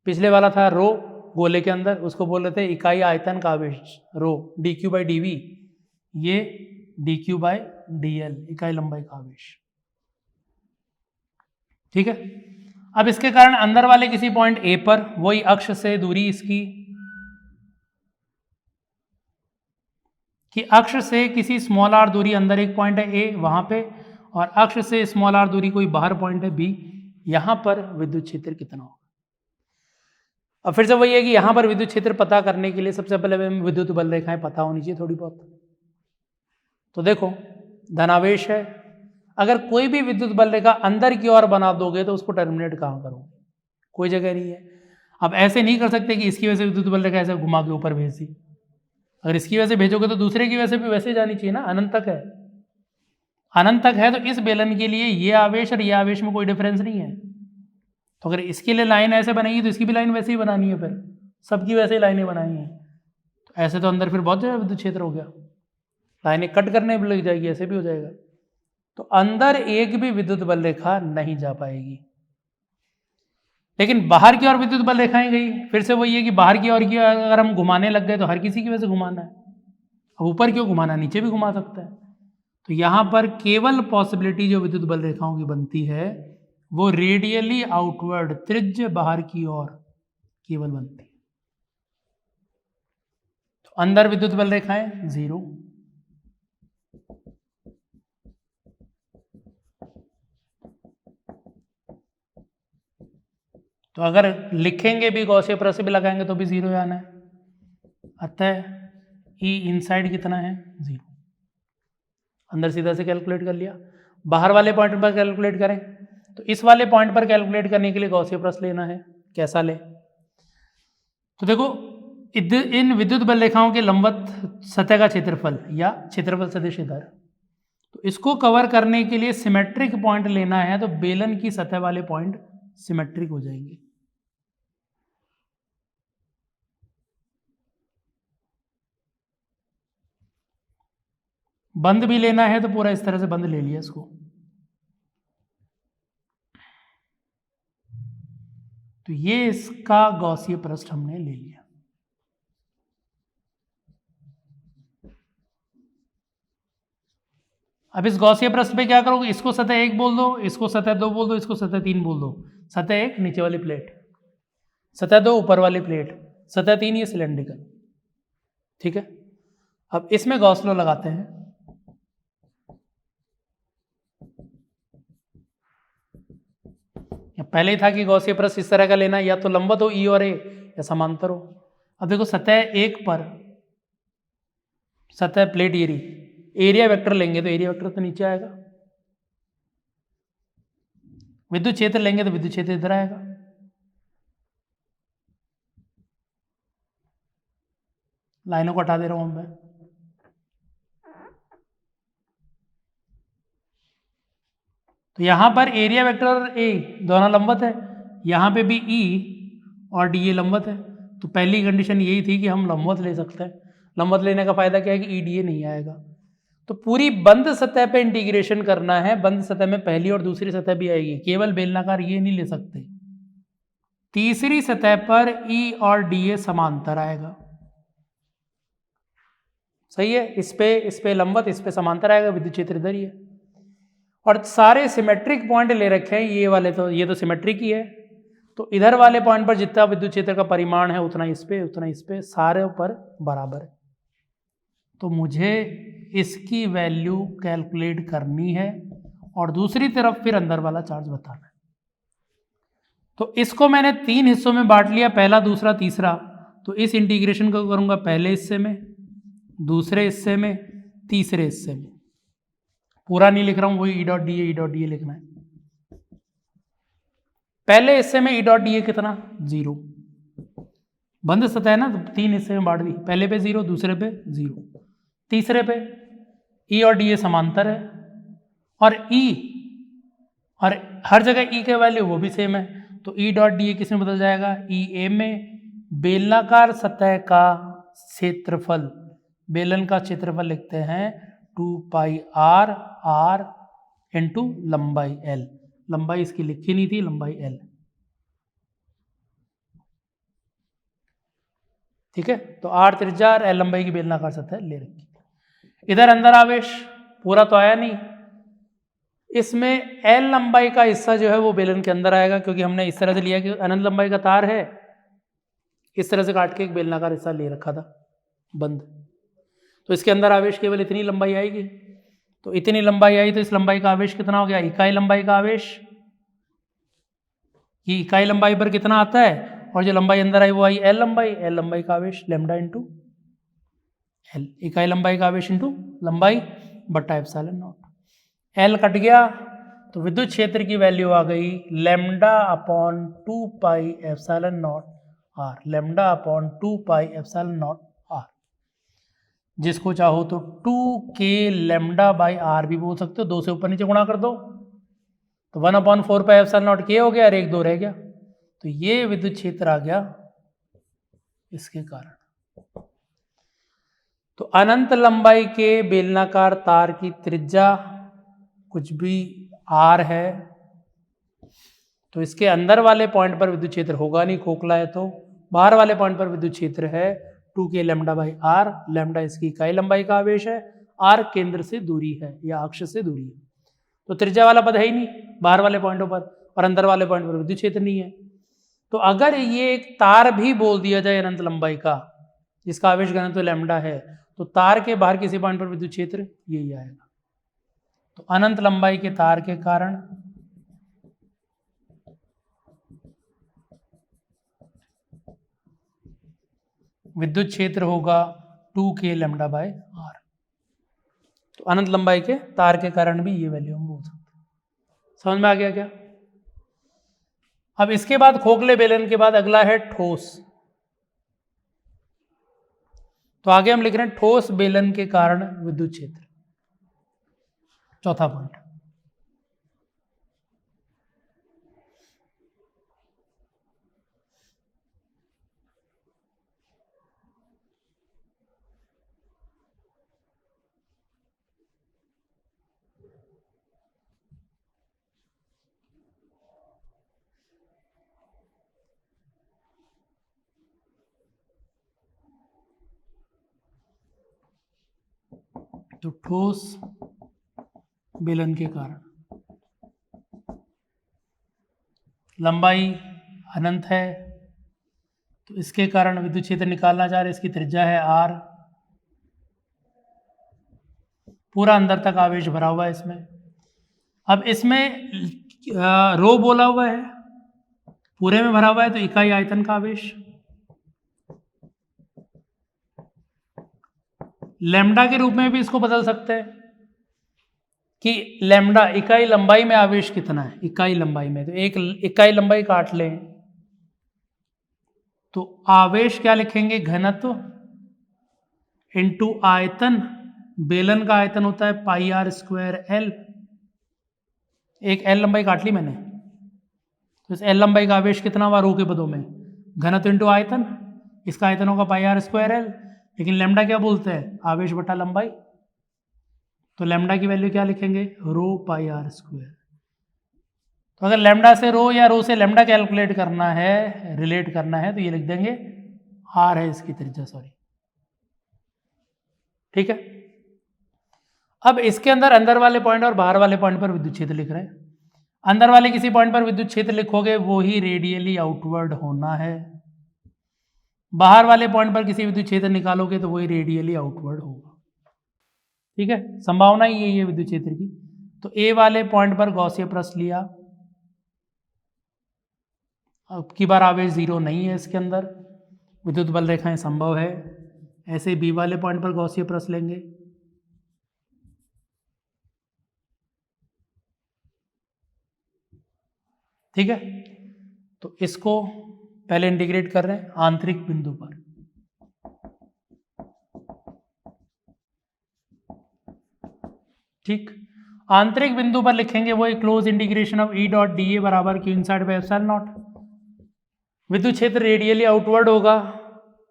पिछले वाला था रो गोले के अंदर, उसको बोल रहे थे इकाई आयतन का आवेश रो, dq/dv, ये dq/dl, इकाई लंबाई का आवेश। ठीक है, अब इसके कारण अंदर वाले किसी पॉइंट ए पर वही अक्ष से दूरी इसकी, कि अक्ष से किसी स्मॉल r दूरी अंदर एक पॉइंट है ए वहां पे, और अक्ष से स्मॉल r दूरी कोई बाहर पॉइंट है बी, यहां पर विद्युत क्षेत्र कितना होगा। अब फिर से वही है कि यहां पर विद्युत क्षेत्र पता करने के लिए सबसे पहले हमें विद्युत बल रेखाएं पता होनी चाहिए थोड़ी बहुत। तो देखो धनावेश है, अगर कोई भी विद्युत बल रेखा अंदर की ओर बना दोगे तो उसको टर्मिनेट कहाँ करोगे, कोई जगह नहीं है। अब ऐसे नहीं कर सकते कि इसकी वजह से विद्युत बल रेखा ऐसे घुमा के ऊपर भेज दी, अगर इसकी वजह से भेजोगे तो दूसरे की वजह से भी वैसे जानी चाहिए ना, अनंत तक है, अनंत तक है, तो इस बेलन के लिए ये आवेश और ये आवेश में कोई डिफरेंस नहीं है। तो अगर इसके लिए लाइन ऐसे बनेगी तो इसकी भी लाइन वैसे ही बनानी है, फिर सबकी वैसे ही लाइनें बनाई हैं, तो ऐसे तो अंदर फिर बहुत ज़्यादा विद्युत क्षेत्र हो गया, लाइनें कट करने में लग जाएगी, ऐसे भी हो जाएगा। तो अंदर एक भी विद्युत बल रेखा नहीं जा पाएगी। लेकिन बाहर की ओर विद्युत बल रेखाएं गई, फिर से वही है कि बाहर की ओर की अगर हम घुमाने लग गए तो हर किसी की वजह से घुमाना है, अब ऊपर क्यों घुमाना, नीचे भी घुमा सकता है। तो यहां पर केवल पॉसिबिलिटी जो विद्युत बल रेखाओं की बनती है वो रेडियली आउटवर्ड, त्रिज्य बाहर की ओर केवल बनती है। तो अंदर विद्युत बल रेखाएं 0, तो अगर लिखेंगे भी गॉसियन प्रेस भी लगाएंगे तो भी 0 आना है। अतः ई इनसाइड कितना है 0, अंदर सीधा से कैलकुलेट कर लिया। बाहर वाले पॉइंट पर कैलकुलेट करें तो इस वाले पॉइंट पर कैलकुलेट करने के लिए गॉसियन प्रेस लेना है। कैसा ले, तो देखो इन विद्युत बल रेखाओं के लंबवत सतह का क्षेत्रफल या क्षेत्रफल सदिश इधर, तो इसको कवर करने के लिए सिमेट्रिक पॉइंट लेना है, तो बेलन की सतह वाले पॉइंट सिमेट्रिक हो जाएंगे। बंद भी लेना है तो पूरा इस तरह से बंद ले लिया इसको, तो ये इसका गॉसीय पृष्ठ हमने ले लिया। अब इस गॉसियन प्रश्न पे क्या करोगे, इसको सतह 1 बोल दो, इसको सतह 2 बोल दो, इसको सतह 3 बोल दो। सतह 1 नीचे वाली प्लेट, सतह 2 ऊपर वाली प्लेट, सतह 3 ये सिलेंड्रिकल। ठीक है, अब इसमें गॉस लॉ लगाते हैं। पहले ही था कि गॉसियन प्रश्न इस तरह का लेना, या तो लंबवत हो ई और ए, या समांतर हो। अब देखो सतह 1 पर सतह प्लेट ये रही, एरिया वेक्टर लेंगे तो एरिया वेक्टर तो नीचे आएगा, विद्युत क्षेत्र लेंगे तो विद्युत क्षेत्र इधर आएगा। लाइनों को हटा दे रहा हूं मैं। तो यहां पर एरिया वेक्टर और ए दोनों लंबवत है, यहां पे भी ई और डी ए लंबवत है। तो पहली कंडीशन यही थी कि हम लंबवत ले सकते हैं। लंबवत लेने का फायदा क्या है कि ई डी ए नहीं आएगा। तो पूरी बंद सतह पे इंटीग्रेशन करना है, बंद सतह में पहली और दूसरी सतह भी आएगी, केवल बेलनाकार ये नहीं ले सकते। तीसरी सतह पर ई और डी ए समांतर आएगा, सही है। इस पे लंबवत, इस पे समांतर आएगा, विद्युत क्षेत्र इधर ही है। और सारे सिमेट्रिक पॉइंट ले रखे हैं, ये वाले तो ये तो सिमेट्रिक ही है। तो इधर वाले पॉइंट पर जितना विद्युत क्षेत्र का परिमाण है उतना इस पे, उतना इस पे, सारे पर बराबर है। तो मुझे इसकी वैल्यू कैलकुलेट करनी है और दूसरी तरफ फिर अंदर वाला चार्ज बताना है। तो इसको मैंने 3 हिस्सों में बांट लिया, पहला, दूसरा, तीसरा। तो इस इंटीग्रेशन को करूंगा पहले हिस्से में, दूसरे हिस्से में, तीसरे हिस्से में। पूरा नहीं लिख रहा हूं, वही ई डॉट डी ए लिखना है। पहले हिस्से में ई डॉट डी ए कितना, 0। बंद सतह है ना, तो 3 हिस्से में बांट दी, पहले पे 0, दूसरे पे 0, तीसरे पे ई और डी ए समांतर है, और ई और हर जगह ई के वैल्यू वो भी सेम है। तो ई डॉट डी ए किस में बदल जाएगा, ई ए में। बेलनाकार सतह का क्षेत्रफल, बेलन का क्षेत्रफल लिखते हैं 2 पाई आर, आर इंटू लंबाई एल। लंबाई इसकी लिखी नहीं थी, लंबाई एल। ठीक है, तो आर त्रिज्या और एल लंबाई की बेलनाकार सतह ले रखी। इधर अंदर आवेश पूरा तो आया नहीं, इसमें एल लंबाई का हिस्सा जो है वो बेलन के अंदर आएगा, क्योंकि हमने इस तरह से लिया कि अनंत लंबाई का तार है, इस तरह से काट के एक बेलनाकार हिस्सा ले रखा था बंद। तो इसके अंदर आवेश केवल इतनी लंबाई आएगी। तो इतनी लंबाई आई तो इस लंबाई का आवेश कितना हो गया, इकाई लंबाई का आवेश। ये इकाई लंबाई पर कितना आता है, और जो लंबाई अंदर आई वो आई एल लंबाई, एल लंबाई का आवेश लैम्डा इंटू एल, इकाई लंबाई का आवेश इंटू लंबाई बट्टा एप्सिलॉन नॉट। एल कट गया तो विद्युत क्षेत्र की वैल्यू आ गई lambda upon 2 pi epsilon not r, lambda upon 2 pi epsilon not r. जिसको चाहो तो 2k लैम्डा बाई आर भी बोल सकते हो, 2 से ऊपर नीचे गुणा कर दो तो 1/4 पाई एप्सिलॉन नॉट के हो गया और 1 2 रह गया। तो ये विद्युत क्षेत्र आ गया इसके कारण। तो अनंत लंबाई के बेलनाकार तार की त्रिज्या कुछ भी आर है, तो इसके अंदर वाले पॉइंट पर विद्युत क्षेत्र होगा नहीं, खोखला है, तो बाहर वाले पॉइंट पर विद्युत क्षेत्र है 2k lambda by are. Lambda इसकी इकाई लंबाई का आवेश है, आर केंद्र से दूरी है या अक्ष से दूरी है। तो त्रिज्या वाला पद है ही नहीं बाहर वाले पॉइंटों पर, और अंदर वाले पॉइंट पर विद्युत क्षेत्र नहीं है। तो अगर ये एक तार भी बोल दिया जाए अनंत लंबाई का, जिसका आवेश घनत्व लैम्डा है, तो तार के बाहर किसी पॉइंट पर विद्युत क्षेत्र यही आएगा। तो अनंत लंबाई के तार के कारण विद्युत क्षेत्र होगा 2k लैम्डा बाय आर। तो अनंत लंबाई के तार के कारण भी ये वैल्यू हम बोल सकते हैं। समझ में आ गया क्या? अब इसके बाद खोखले बेलन के बाद अगला है ठोस। तो आगे हम लिख रहे हैं ठोस बेलन के कारण विद्युत क्षेत्र, चौथा पॉइंट। तो ठोस बेलन के कारण। लंबाई अनंत है तो इसके कारण विद्युत क्षेत्र निकालना चाह रहे, इसकी त्रिज्या है r, पूरा अंदर तक आवेश भरा हुआ है इसमें। अब इसमें रो बोला हुआ है, पूरे में भरा हुआ है तो इकाई आयतन का आवेश। लैम्डा के रूप में भी इसको बदल सकते हैं कि लैम्डा इकाई लंबाई में आवेश कितना है, इकाई लंबाई में, तो एक इकाई लंबाई काट लें तो आवेश क्या लिखेंगे, घनत्व इनटू आयतन, बेलन का आयतन होता है पाई r स्क्वायर एल, एक एल लंबाई काट ली मैंने, तो इस एल लंबाई का आवेश कितना हुआ रो के पदों में, घनत्व इनटू आयतन, इसका आयतन होगा पाई r स्क्वायर एल, लेकिन लैम्डा क्या बोलते हैं, आवेश बटा लंबाई, तो लैम्डा की वैल्यू क्या लिखेंगे, रो पाई r स्क्वायर। तो अगर लैम्डा से रो या रो से लैम्डा कैलकुलेट करना है, रिलेट करना है, तो ये लिख देंगे r है इसकी त्रिज्या, सॉरी, ठीक है। अब इसके अंदर वाले पॉइंट और बाहर वाले पॉइंट पर विद्युत क्षेत्र लिख रहे हैं। अंदर वाले किसी पॉइंट पर विद्युत क्षेत्र लिखोगे वो ही रेडियली आउटवर्ड होना है, बाहर वाले पॉइंट पर किसी विद्युत क्षेत्र निकालोगे तो वही रेडियली आउटवर्ड होगा, ठीक है। संभावना ही यही है विद्युत क्षेत्र की। तो ए वाले पॉइंट पर गॉसिय प्रश्न लिया, अब की बार आवेश जीरो नहीं है इसके अंदर, विद्युत बल रेखाएं संभव है। ऐसे बी वाले पॉइंट पर गॉसिय प्रश्न लेंगे, ठीक है। तो इसको पहले इंटीग्रेट कर रहे हैं आंतरिक बिंदु पर, ठीक। आंतरिक बिंदु पर लिखेंगे वही close integration of E dot D A बराबर Q inside by epsilon naught. विद्युत क्षेत्र रेडियली आउटवर्ड होगा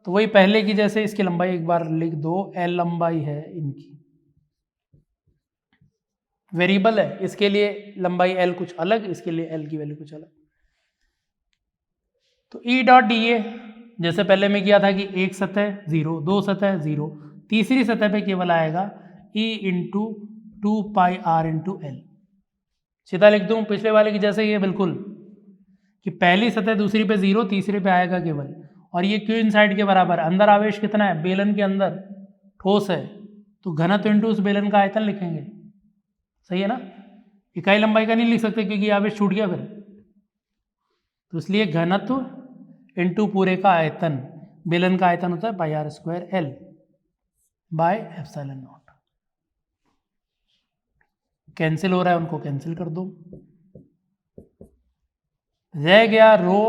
तो वही पहले की जैसे, इसकी लंबाई एक बार लिख दो, एल लंबाई है इनकी, वेरिएबल है, इसके लिए लंबाई एल कुछ अलग, इसके लिए एल की वैल्यू कुछ अलग। तो ई डॉट डी ए जैसे पहले में किया था कि एक सतह जीरो, दो सतह जीरो, तीसरी सतह पे केवल आएगा E into two pi r into L. सीधा लिख दूं पिछले वाले की जैसे, ये बिल्कुल कि पहली सतह दूसरी पे जीरो, तीसरे पे आएगा केवल, और ये क्यू इनसाइड के बराबर, अंदर आवेश कितना है, बेलन के अंदर ठोस है तो घनत्व इंटू उस बेलन का आयतन लिखेंगे, सही है ना। इकाई लंबाई का नहीं लिख सकते क्योंकि आवेश छूट गया फिर, तो इसलिए घनत्व इंटू पूरे का आयतन, बेलन का आयतन होता है pi R square L by epsilon naught. Cancel हो रहा है, उनको कैंसिल कर दो, रह गया rho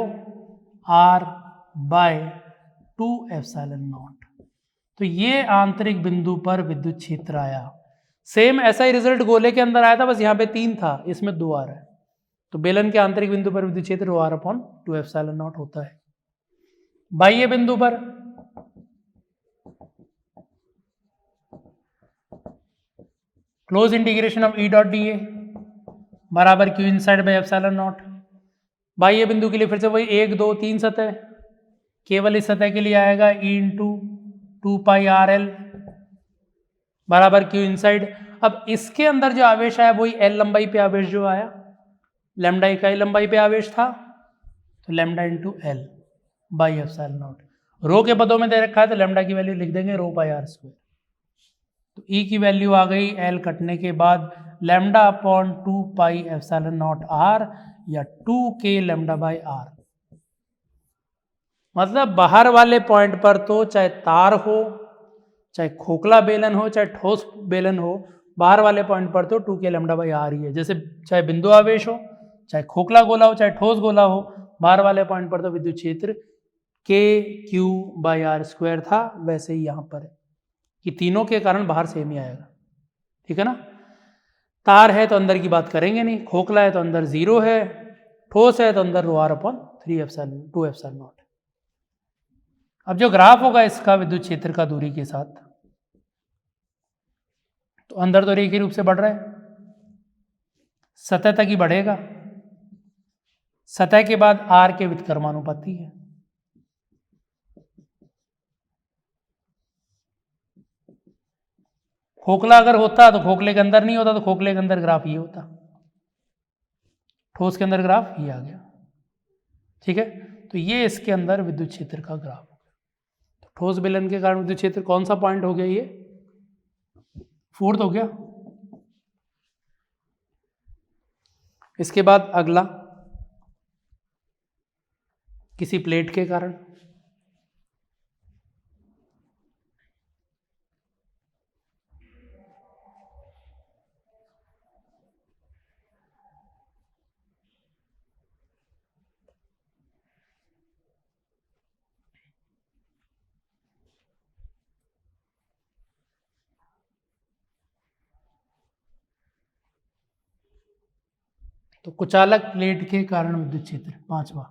R by 2 epsilon naught. तो ये आंतरिक बिंदु पर विद्युत क्षेत्र आया। सेम ऐसा ही रिजल्ट गोले के अंदर आया था, बस यहाँ पे 3 था, इसमें 2 आ रहा है। तो बेलन के आंतरिक बिंदु पर विद्युत क्षेत्र rho R upon 2 epsilon naught होता है। बाह्य बिंदु पर close integration of E dot D A बराबर Q inside by epsilon naught. बाह्य बिंदु के लिए फिर से वही 1 2 3 सतह, केवल इस सतह के लिए आएगा E into two pi R L बराबर क्यू इनसाइड। अब इसके अंदर जो आवेश आया वही एल लंबाई पे आवेश जो आया, लैम्डा इकाई लंबाई पे आवेश था, तो lambda into L by epsilon naught. Rho के पदों में दे रखा है तो लैम्डा की वैल्यू लिख देंगे रो पाई आर स्क्वायर। तो ई की वैल्यू आ गई एल कटने के बाद lambda upon 2 pi epsilon not r या 2 के लैम्डा बाई आर। मतलब बाहर वाले पॉइंट पर तो चाहे तार हो, चाहे खोखला बेलन हो, चाहे ठोस बेलन हो, बाहर वाले पॉइंट पर तो 2 के लैम्डा बाई आर ही है। जैसे चाहे बिंदु आवेश हो, चाहे खोखला गोला हो, चाहे ठोस गोला हो, बाहर वाले पॉइंट पर तो विद्युत क्षेत्र के क्यू बाई आर स्क्वायर था, वैसे ही यहाँ पर है कि तीनों के कारण बाहर सेम ही आएगा, ठीक है ना। तार है तो अंदर की बात करेंगे नहीं, खोखला है तो अंदर जीरो है, ठोस है तो अंदर rho R upon 3 epsilon 2 epsilon naught. अब जो ग्राफ होगा इसका विद्युत क्षेत्र का दूरी के साथ, तो अंदर तो रेखीय रूप से बढ़ रहा है, सतह तक ही बढ़ेगा, सतह के बाद आर के व्युत्क्रमानुपाती है। खोखला अगर होता तो खोखले के अंदर नहीं होता, तो खोखले के अंदर ग्राफ ये होता, ठोस के अंदर ग्राफ ये आ गया। ठीक है, तो ये इसके अंदर विद्युत क्षेत्र का ग्राफ। तो ठोस बेलन के कारण विद्युत क्षेत्र कौन सा पॉइंट हो गया, ये 4th हो गया। इसके बाद अगला, किसी प्लेट के कारण, तो कुचालक प्लेट के कारण विद्युत क्षेत्र 5वां।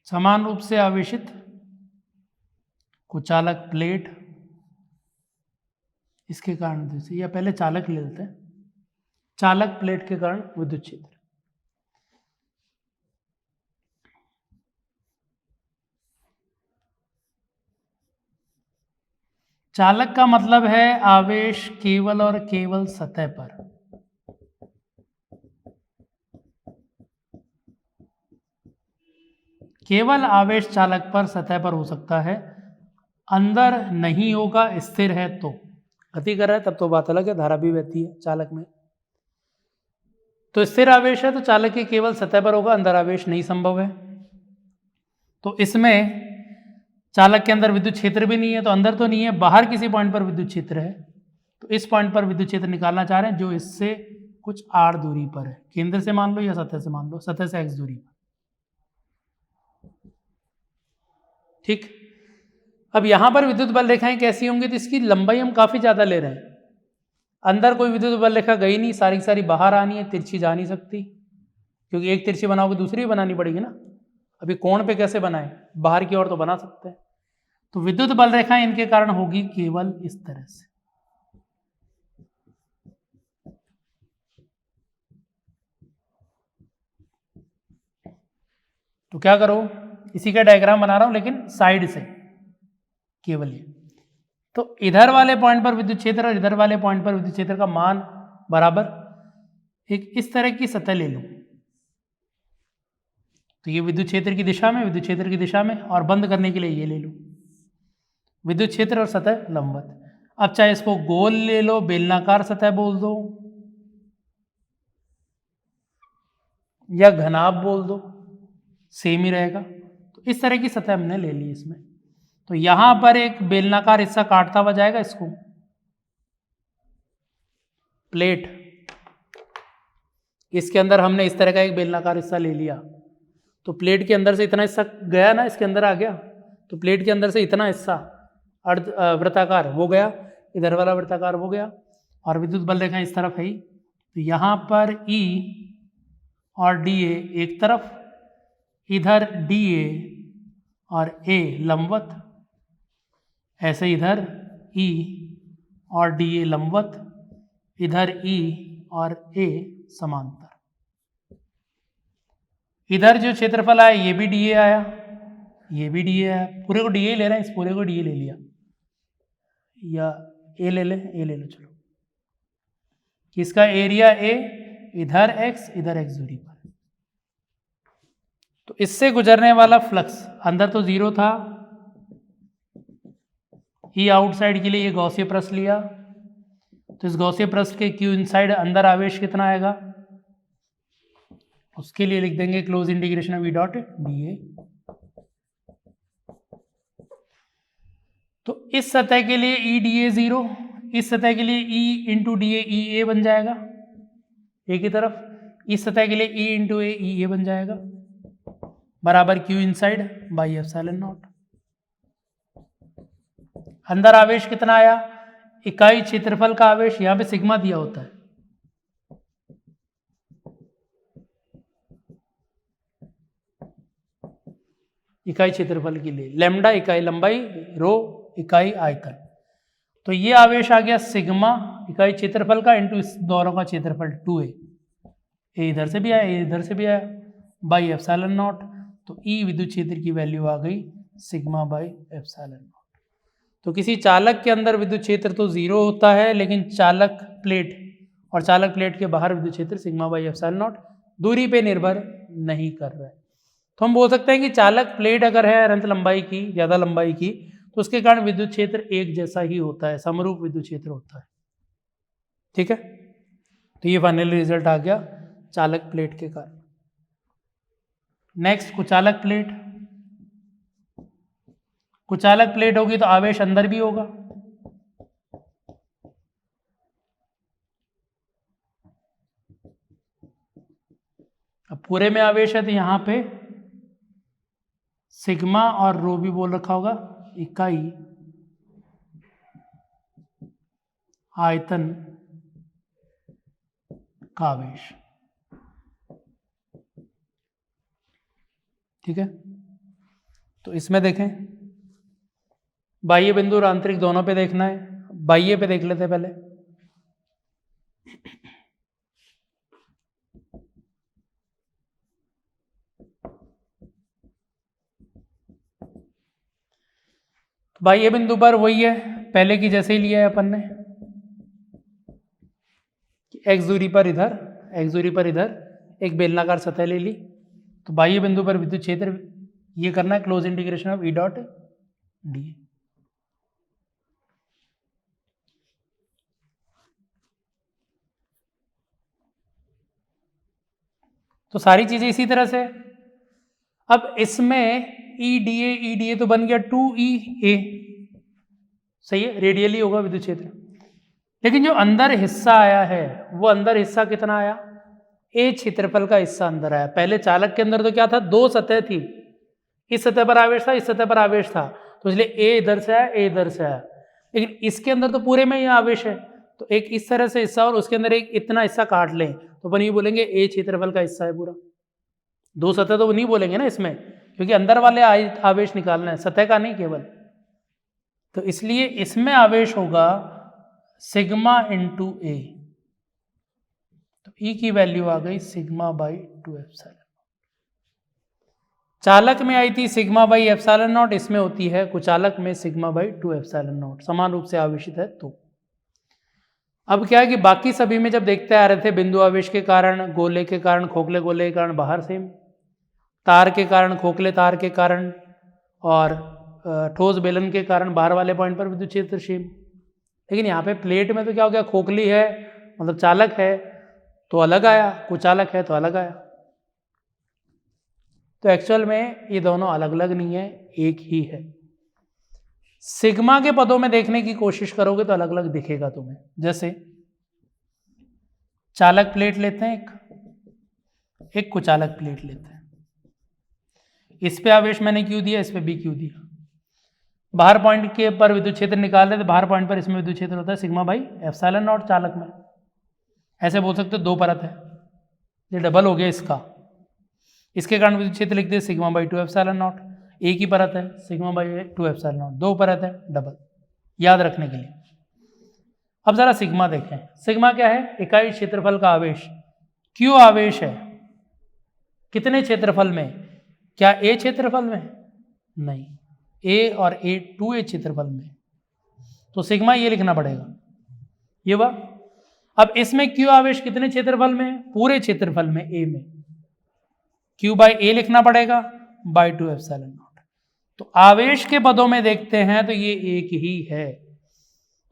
समान रूप से आवेशित कुचालक प्लेट, इसके कारण विद्युत क्षेत्र, या पहले चालक ले लेते हैं, चालक प्लेट के कारण विद्युत क्षेत्र। चालक का मतलब है आवेश केवल और केवल सतह पर, केवल आवेश चालक पर, सतह पर हो सकता है, अंदर नहीं होगा, स्थिर है तो। गति कर रहा है तब तो बात अलग है, धारा भी बहती है चालक में। तो स्थिर आवेश है तो चालक की केवल सतह पर होगा, अंदर आवेश नहीं संभव है। तो इसमें चालक के अंदर विद्युत क्षेत्र भी नहीं है, तो अंदर तो नहीं है, बाहर किसी पॉइंट पर विद्युत क्षेत्र है। तो इस पॉइंट पर विद्युत क्षेत्र निकालना चाह रहे हैं जो इससे कुछ r दूरी पर है, केंद्र से मान लो या सतह से मान लो, सतह से x दूरी पर। ठीक, अब यहां पर विद्युत बल रेखाएं कैसी होंगी, तो इसकी लंबाई हम काफी ज्यादा ले रहे हैं। अंदर कोई विद्युत बल रेखा गई नहीं, सारी सारी बाहर आनी है, तिरछी जा नहीं सकती, क्योंकि एक तिरछी बनाओगे दूसरी भी बनानी पड़ेगी ना। अभी कोण पे कैसे बनाए, बाहर की ओर तो बना सकते हैं। तो विद्युत बल रेखाएं इनके कारण होगी केवल इस तरह से। तो क्या करो, इसी का डायग्राम बना रहा हूं लेकिन साइड से केवल ये। तो इधर वाले पॉइंट पर विद्युत क्षेत्र और इधर वाले पॉइंट पर विद्युत क्षेत्र का मान बराबर एक इस तरह की सतह ले लूं। तो ये विद्युत क्षेत्र की दिशा में, विद्युत क्षेत्र की दिशा में, और बंद करने के लिए ये ले लूं, विद्युत क्षेत्र और सतह लंबवत। अब चाहे इसको गोल ले लो, बेलनाकार सतह बोल दो, या घनाभ बोल दो, सेम ही रहेगा। तो इस तरह की सतह हमने ले ली इसमें। तो यहां पर एक बेलनाकार हिस्सा काटता हुआ जाएगा, इसको प्लेट, इसके अंदर हमने इस तरह का एक बेलनाकार हिस्सा ले लिया। तो प्लेट के अंदर से इतना हिस्सा गया ना, इसके अंदर आ गया। तो प्लेट के अंदर से इतना हिस्सा अर्ध वृत्ताकार वो गया, इधर वाला वृत्ताकार वो गया, और विद्युत बल रेखा इस तरफ है ही। तो यहाँ पर E और DA एक तरफ, इधर DA और A लंबवत, ऐसे इधर E और DA लंबवत, इधर E और A समांतर। इधर जो क्षेत्रफल आया ये भी DA आया, ये भी DA आया, पूरे को DA ले रहे हैं, इस पूरे को DA ले लिया, या A ले ले, A ले लो, चलो। इसका एरिया A, इधर x, इधर x दूरी पर। तो इससे गुजरने वाला फ्लक्स, अंदर तो 0 था, E आउटसाइड के लिए ये गॉसिय पृष्ठ लिया। तो इस गॉसिय पृष्ठ के Q इनसाइड अंदर आवेश कितना आएगा, उसके लिए लिख देंगे close integration of E dot DA। तो इस सतह के लिए E DA 0, इस सतह के लिए E इंटू DA EA बन जाएगा A की तरफ, इस सतह के लिए E इंटू A EA बन जाएगा, बराबर Q inside by epsilon not. अंदर आवेश कितना आया, इकाई क्षेत्रफल का आवेश, यहां पे सिग्मा दिया होता है, इकाई क्षेत्रफल के लिए, लैम्डा इकाई लंबाई, रो इकाई आयतन। तो ये आवेश आ गया सिग्मा इकाई क्षेत्रफल का इंटू इस दोनों का क्षेत्रफल 2a। ए इधर से भी आया, ए इधर से भी आया, बाई एप्सिलॉन नॉट। तो ई विद्युत क्षेत्र की वैल्यू आ गई सिग्मा बाई एप्सिलॉन नॉट। तो किसी चालक के अंदर विद्युत क्षेत्र तो 0 होता है, लेकिन चालक प्लेट और चालक प्लेट के बाहर विद्युत क्षेत्र सिग्मा बाई एप्सिलॉन नॉट दूरी पे निर्भर नहीं कर रहा है। तो हम बोल सकते हैं कि चालक प्लेट अगर है अनंत लंबाई की, ज़्यादा लंबाई की, तो उसके कारण विद्युत क्षेत्र एक जैसा ही होता है, समरूप विद्युत क्षेत्र होता है। ठीक है, तो ये फाइनल रिजल्ट आ गया चालक प्लेट के कारण। नेक्स्ट कुचालक प्लेट। कुचालक प्लेट होगी तो आवेश अंदर भी होगा, अब पूरे में आवेश है तो यहां पे सिग्मा और रो भी बोल रखा होगा, इकाई आयतन का आवेश। ठीक है, तो इसमें देखें बाह्य बिंदु और आंतरिक दोनों पे देखना है। बाह्य पे देख लेते हैं पहले। बाह्य बिंदु पर वही है पहले की जैसे ही लिया है अपन ने, एक्स दूरी पर इधर, एक्स दूरी पर इधर एक बेलनाकार सतह ले ली। तो बाह्य बिंदु पर विद्युत क्षेत्र ये करना है close integration of E dot D. तो सारी चीजें इसी तरह से। अब इसमें ई डी ए तो बन गया 2EA, सही है, रेडियली होगा विद्युत क्षेत्र। लेकिन जो अंदर हिस्सा आया है वो अंदर हिस्सा कितना आया, ए क्षेत्रफल का हिस्सा अंदर आया। पहले चालक के अंदर तो क्या था, दो सतह थी, इस सतह पर आवेश था, इस सतह पर आवेश था, तो इसलिए ए इधर से आया, ए इधर से आया। लेकिन इसके अंदर तो पूरे में ही आवेश है, तो एक इस तरह से हिस्सा और उसके अंदर एक इतना हिस्सा काट लें तो अपन ये बोलेंगे ए क्षेत्रफल का हिस्सा है पूरा। दो सतह तो वो नहीं बोलेंगे ना इसमें, क्योंकि अंदर वाले आवेश निकालना है, सतह का नहीं केवल। तो इसलिए इसमें आवेश होगा सिग्मा इंटू ए, तो ई की वैल्यू आ गई सिग्मा बाई 2 एप्सिलॉन। चालक में आई थी सिग्मा बाई एप्सिलॉन नॉट, इसमें होती है कुचालक में सिग्मा बाई 2 एप्सिलॉन नॉट, समान रूप से आवेशित है। तो अब क्या है कि बाकी सभी में जब देखते आ रहे थे बिंदु आवेश के कारण, गोले के कारण, खोखले गोले के कारण बाहर सेम, तार के कारण, खोखले तार के कारण और ठोस बेलन के कारण बाहर वाले पॉइंट पर विद्युत क्षेत्र सेम। लेकिन यहाँ पे प्लेट में तो क्या हो गया, खोखली है मतलब चालक है तो अलग आया, कुचालक है तो अलग आया। तो एक्चुअल में ये दोनों अलग अलग नहीं है, एक ही है। सिग्मा के पदों में देखने की कोशिश करोगे तो अलग अलग दिखेगा तुम्हें। जैसे चालक प्लेट लेते हैं, एक कुचालक प्लेट लेते हैं, इस पे आवेश मैंने क्यू दिया, इस पे भी क्यू दिया। बाहर पॉइंट के पर विद्युत क्षेत्र निकाल रहे तो बाहर पॉइंट पर इसमें विद्युत क्षेत्र होता है सिग्मा बाई एप्सिलॉन नॉट चालक में। ऐसे बोल सकते हो दो परत है, ये डबल हो गया इसका, इसके कारण विद्युत क्षेत्र लिख दे सिग्मा बाई 2 एप्सिलॉन नॉट। एक ही परत है सिग्मा बाई 2 एप्सिलॉन नॉट, दो परत है डबल, याद रखने के लिए। अब जरा सिग्मा देखें। सिग्मा क्या है, इकाई क्षेत्रफल का आवेश। क्यों आवेश है, कितने क्षेत्रफल में, क्या ए क्षेत्रफल में, नहीं, ए और ए 2A क्षेत्रफल में, तो सिग्मा ये लिखना पड़ेगा, ये वह। अब इसमें क्यू आवेश कितने क्षेत्रफल में, पूरे क्षेत्रफल में, ए में, क्यू बाई ए लिखना पड़ेगा बाई 2 एप्सिलॉन नॉट। तो आवेश के पदों में देखते हैं तो ये एक ही है।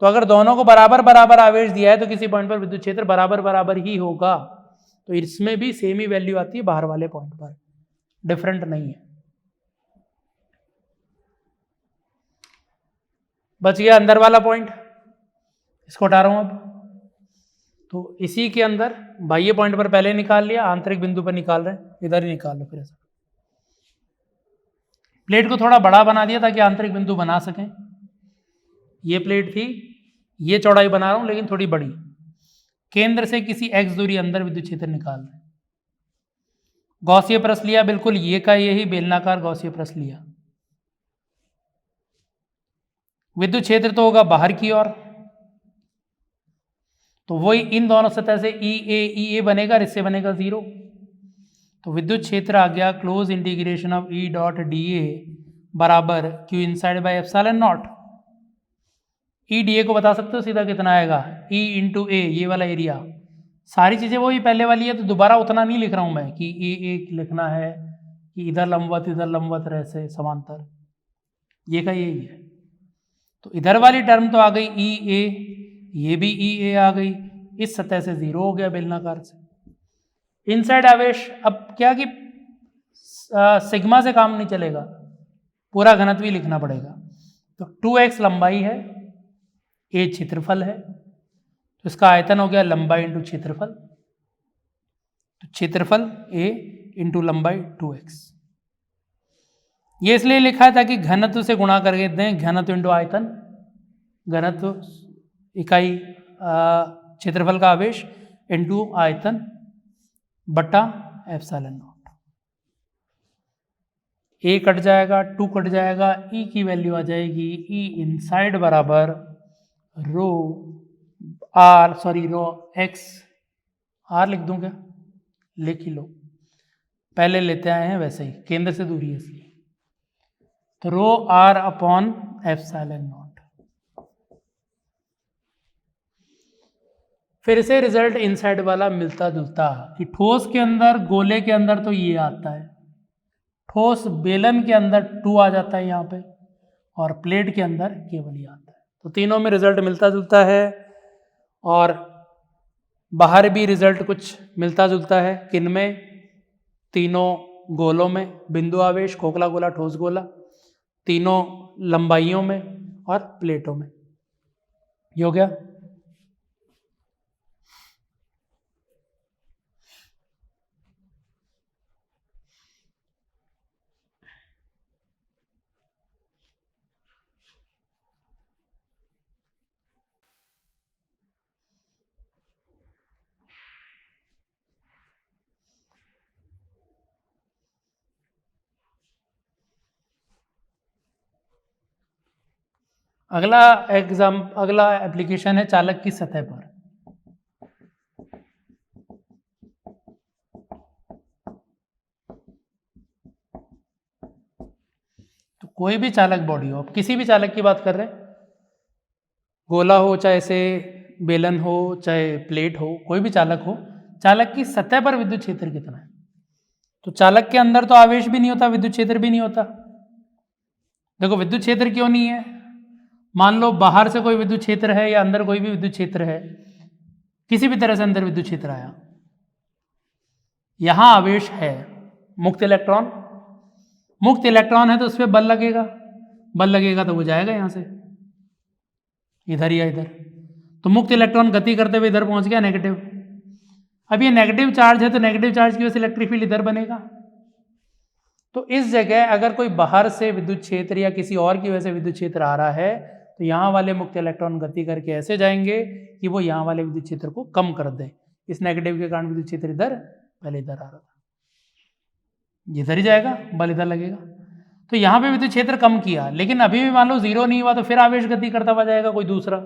तो अगर दोनों को बराबर बराबर आवेश दिया है तो किसी पॉइंट पर विद्युत क्षेत्र बराबर बराबर ही होगा। तो इसमें भी सेम ही वैल्यू आती है बाहर वाले पॉइंट पर, डिफरेंट नहीं है। बच गया अंदर वाला पॉइंट, इसको हटा रहा हूं अब। तो इसी के अंदर बाह्य पॉइंट पर पहले निकाल लिया, आंतरिक बिंदु पर निकाल रहे हैं, इधर ही निकाल लो। फिर ऐसा प्लेट को थोड़ा बड़ा बना दिया ताकि आंतरिक बिंदु बना सकें। ये प्लेट थी, ये चौड़ाई बना रहा हूं लेकिन थोड़ी बड़ी। केंद्र से किसी एक्स दूरी अंदर विद्युत क्षेत्र निकाल रहे हैं। गॉसीय प्रश्न लिया, बिल्कुल ये का यही बेलनाकार गॉसीय प्रश्न लिया। विद्युत क्षेत्र तो होगा बाहर की ओर, तो वही इन दोनों सतह से ई ए बनेगा और इससे बनेगा 0। तो विद्युत क्षेत्र आ गया close integration of E dot D A बराबर Q inside by epsilon naught. E D A को बता सकते हो सीधा कितना आएगा, ई इंटू ए, ये वाला एरिया। सारी चीज़ें वही पहले वाली है, तो दोबारा उतना नहीं लिख रहा हूँ मैं कि ए लिखना है कि इधर लंबवत ऐसे समांतर, ये का यही है। तो इधर वाली टर्म तो आ गई ई ए, ये भी ई ए आ गई, इस सतह से 0 हो गया बेलनाकार से। इनसाइड आवेश, अब क्या कि सिग्मा से काम नहीं चलेगा, पूरा घनत्व ही लिखना पड़ेगा। तो 2x लंबाई है, a क्षेत्रफल है, तो इसका आयतन हो गया लंबाई इंटू क्षेत्रफल, तो क्षेत्रफल a इंटू लंबाई 2x। ये इसलिए लिखा है ताकि घनत्व से गुणा करके दें, घनत्व इंटू आयतन, घनत्व इकाई क्षेत्रफल का आवेश इंटू आयतन बटा एप्सिलॉन नॉट। ए कट जाएगा, 2 कट जाएगा, ई की वैल्यू आ जाएगी ई इनसाइड बराबर रो एक्स, आर लिख दूं क्या, लिख ही लो, पहले लेते आए हैं वैसे ही, केंद्र से दूरी है इसलिए। तो रो आर अपॉन एप्सिलॉन नॉट। फिर से रिजल्ट इनसाइड वाला मिलता जुलता कि ठोस के अंदर, गोले के अंदर तो ये आता है, ठोस बेलन के अंदर 2 आ जाता है यहाँ पे, और प्लेट के अंदर केवल ये आता है। तो तीनों में रिजल्ट मिलता जुलता है, और बाहर भी रिजल्ट कुछ मिलता जुलता है। किन में? तीनों गोलों में, बिंदु आवेश, खोखला गोला, ठोस गोला, तीनों लंबाइयों में और प्लेटों में। ये हो गया। अगला एप्लीकेशन है चालक की सतह पर। तो कोई भी चालक बॉडी हो, अब किसी भी चालक की बात कर रहे हैं, गोला हो, चाहे ऐसे बेलन हो, चाहे प्लेट हो, कोई भी चालक हो, चालक की सतह पर विद्युत क्षेत्र कितना है? तो चालक के अंदर तो आवेश भी नहीं होता, विद्युत क्षेत्र भी नहीं होता। देखो विद्युत क्षेत्र क्यों नहीं है, मान लो बाहर से कोई विद्युत क्षेत्र है या अंदर कोई भी विद्युत क्षेत्र है, किसी भी तरह से अंदर विद्युत क्षेत्र आया, यहां आवेश है, मुक्त इलेक्ट्रॉन है, तो उस पर बल लगेगा तो वो जाएगा यहां से इधर या इधर। तो मुक्त इलेक्ट्रॉन गति करते हुए इधर पहुंच गया नेगेटिव। अब ये नेगेटिव चार्ज है, तो नेगेटिव चार्ज की वजह से इलेक्ट्रिक फील्ड इधर बनेगा। तो इस जगह अगर कोई बाहर से विद्युत क्षेत्र या किसी और की वजह से विद्युत क्षेत्र आ रहा है, तो यहाँ वाले मुक्त इलेक्ट्रॉन गति करके ऐसे जाएंगे कि वो यहाँ वाले विद्युत क्षेत्र को कम कर दे। इस नेगेटिव के कारण विद्युत क्षेत्र इधर, पहले इधर आ रहा था, इधर ही जाएगा, बल इधर लगेगा। तो यहाँ पे विद्युत क्षेत्र कम किया, लेकिन अभी भी मान लो 0 नहीं हुआ, तो फिर आवेश गति करता हुआ जाएगा कोई दूसरा,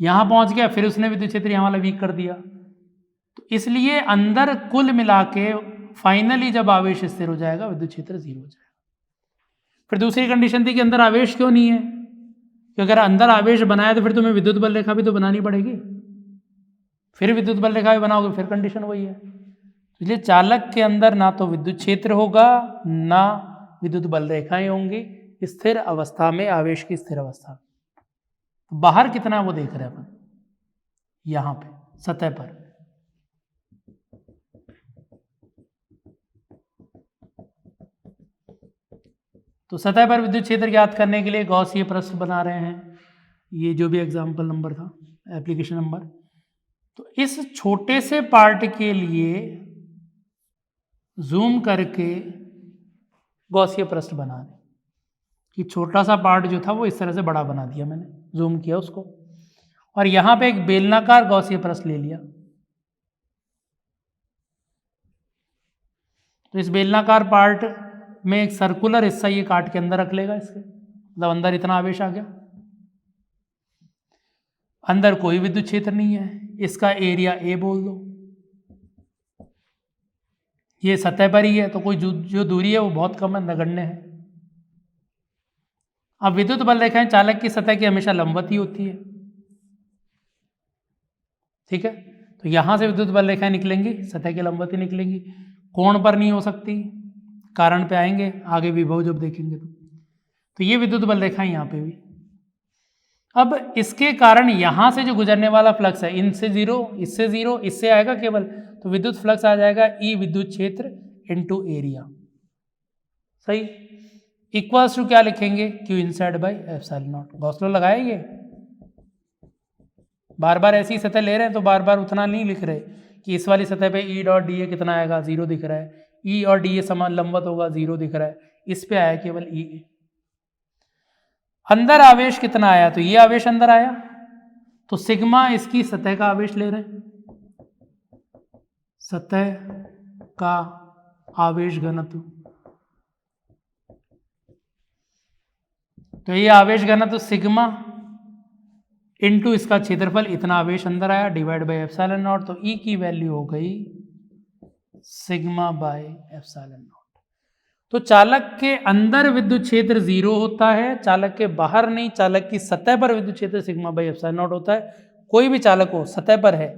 यहाँ पहुँच गया, फिर उसने विद्युत क्षेत्र यहाँ वाला वीक कर दिया। तो इसलिए अंदर कुल मिला के फाइनली जब आवेश स्थिर हो जाएगा, विद्युत क्षेत्र 0 हो जाएगा। फिर दूसरी कंडीशन थी कि अंदर आवेश क्यों नहीं है, कि अगर अंदर आवेश बनाया तो फिर तुम्हें विद्युत बल रेखा भी तो बनानी पड़ेगी, फिर विद्युत बल रेखा भी बनाओगे, फिर कंडीशन वही है। इसलिए चालक के अंदर ना तो विद्युत क्षेत्र होगा, ना विद्युत बल रेखाएं होंगी, स्थिर अवस्था में, आवेश की स्थिर अवस्था। तो बाहर कितना है वो देख रहे हैं अपन, यहां पे सतह पर। तो सतह पर विद्युत क्षेत्र ज्ञात करने के लिए गॉसीय प्रश्न बना रहे हैं, ये जो भी एग्जाम्पल नंबर था, एप्लीकेशन नंबर। तो इस छोटे से पार्ट के लिए जूम करके गॉसीय प्रश्न बना रहे, कि छोटा सा पार्ट जो था वो इस तरह से बड़ा बना दिया मैंने, जूम किया उसको, और यहां पे एक बेलनाकार गॉसीय प्रश्न ले लिया। तो इस बेलनाकार पार्ट में एक सर्कुलर हिस्सा ये काट के अंदर रख लेगा इसके, मतलब अंदर इतना आवेश आ गया। अंदर कोई विद्युत क्षेत्र नहीं है, इसका एरिया ए बोल दो, ये सतह पर ही है तो कोई जो दूरी है वो बहुत कम है, नगण्य है। अब विद्युत बल रेखाएं चालक की सतह की हमेशा लंबवत ही होती है, ठीक है। तो यहां से विद्युत बल रेखाएं निकलेंगी, सतह की लंबवत ही निकलेंगी, कोण पर नहीं हो सकती, कारण पे आएंगे आगे विभव जब देखेंगे तो ये विद्युत बल रेखाएं यहाँ पे भी। अब इसके कारण यहां से जो गुजरने वाला फ्लक्स है, इनसे जीरो, इससे जीरो, इससे आएगा केवल, तो विद्युत फ्लक्स आ जाएगा ई विद्युत क्षेत्र इनटू एरिया, सही। इक्वल्स टू क्या लिखेंगे, Q inside by epsilon not. Gauss law लगाएंगे, बार बार ऐसी सतह ले रहे हैं तो बार बार उतना नहीं लिख रहे कि इस वाली सतह पे ई डॉट डी ए कितना आएगा, जीरो दिख रहा है, ई और डी ए समान लंबवत होगा, जीरो दिख रहा है, इस पे आया केवल ई। अंदर आवेश कितना आया, तो ये आवेश अंदर आया, तो सिग्मा इसकी सतह का आवेश ले रहे हैं, सतह का आवेश घनत्व, तो ये आवेश घनत्व सिग्मा इनटू इसका क्षेत्रफल, इतना आवेश अंदर आया, डिवाइड बाय एप्सिलॉन नॉट, तो ई की वैल्यू हो गई सिग्मा बाय एप्सिलॉन नॉट। तो चालक के अंदर विद्युत क्षेत्र जीरो होता है, चालक के बाहर नहीं, चालक की सतह पर विद्युत क्षेत्र सिग्मा बाई एप्सिलॉन नॉट होता है। कोई भी चालक हो सतह पर है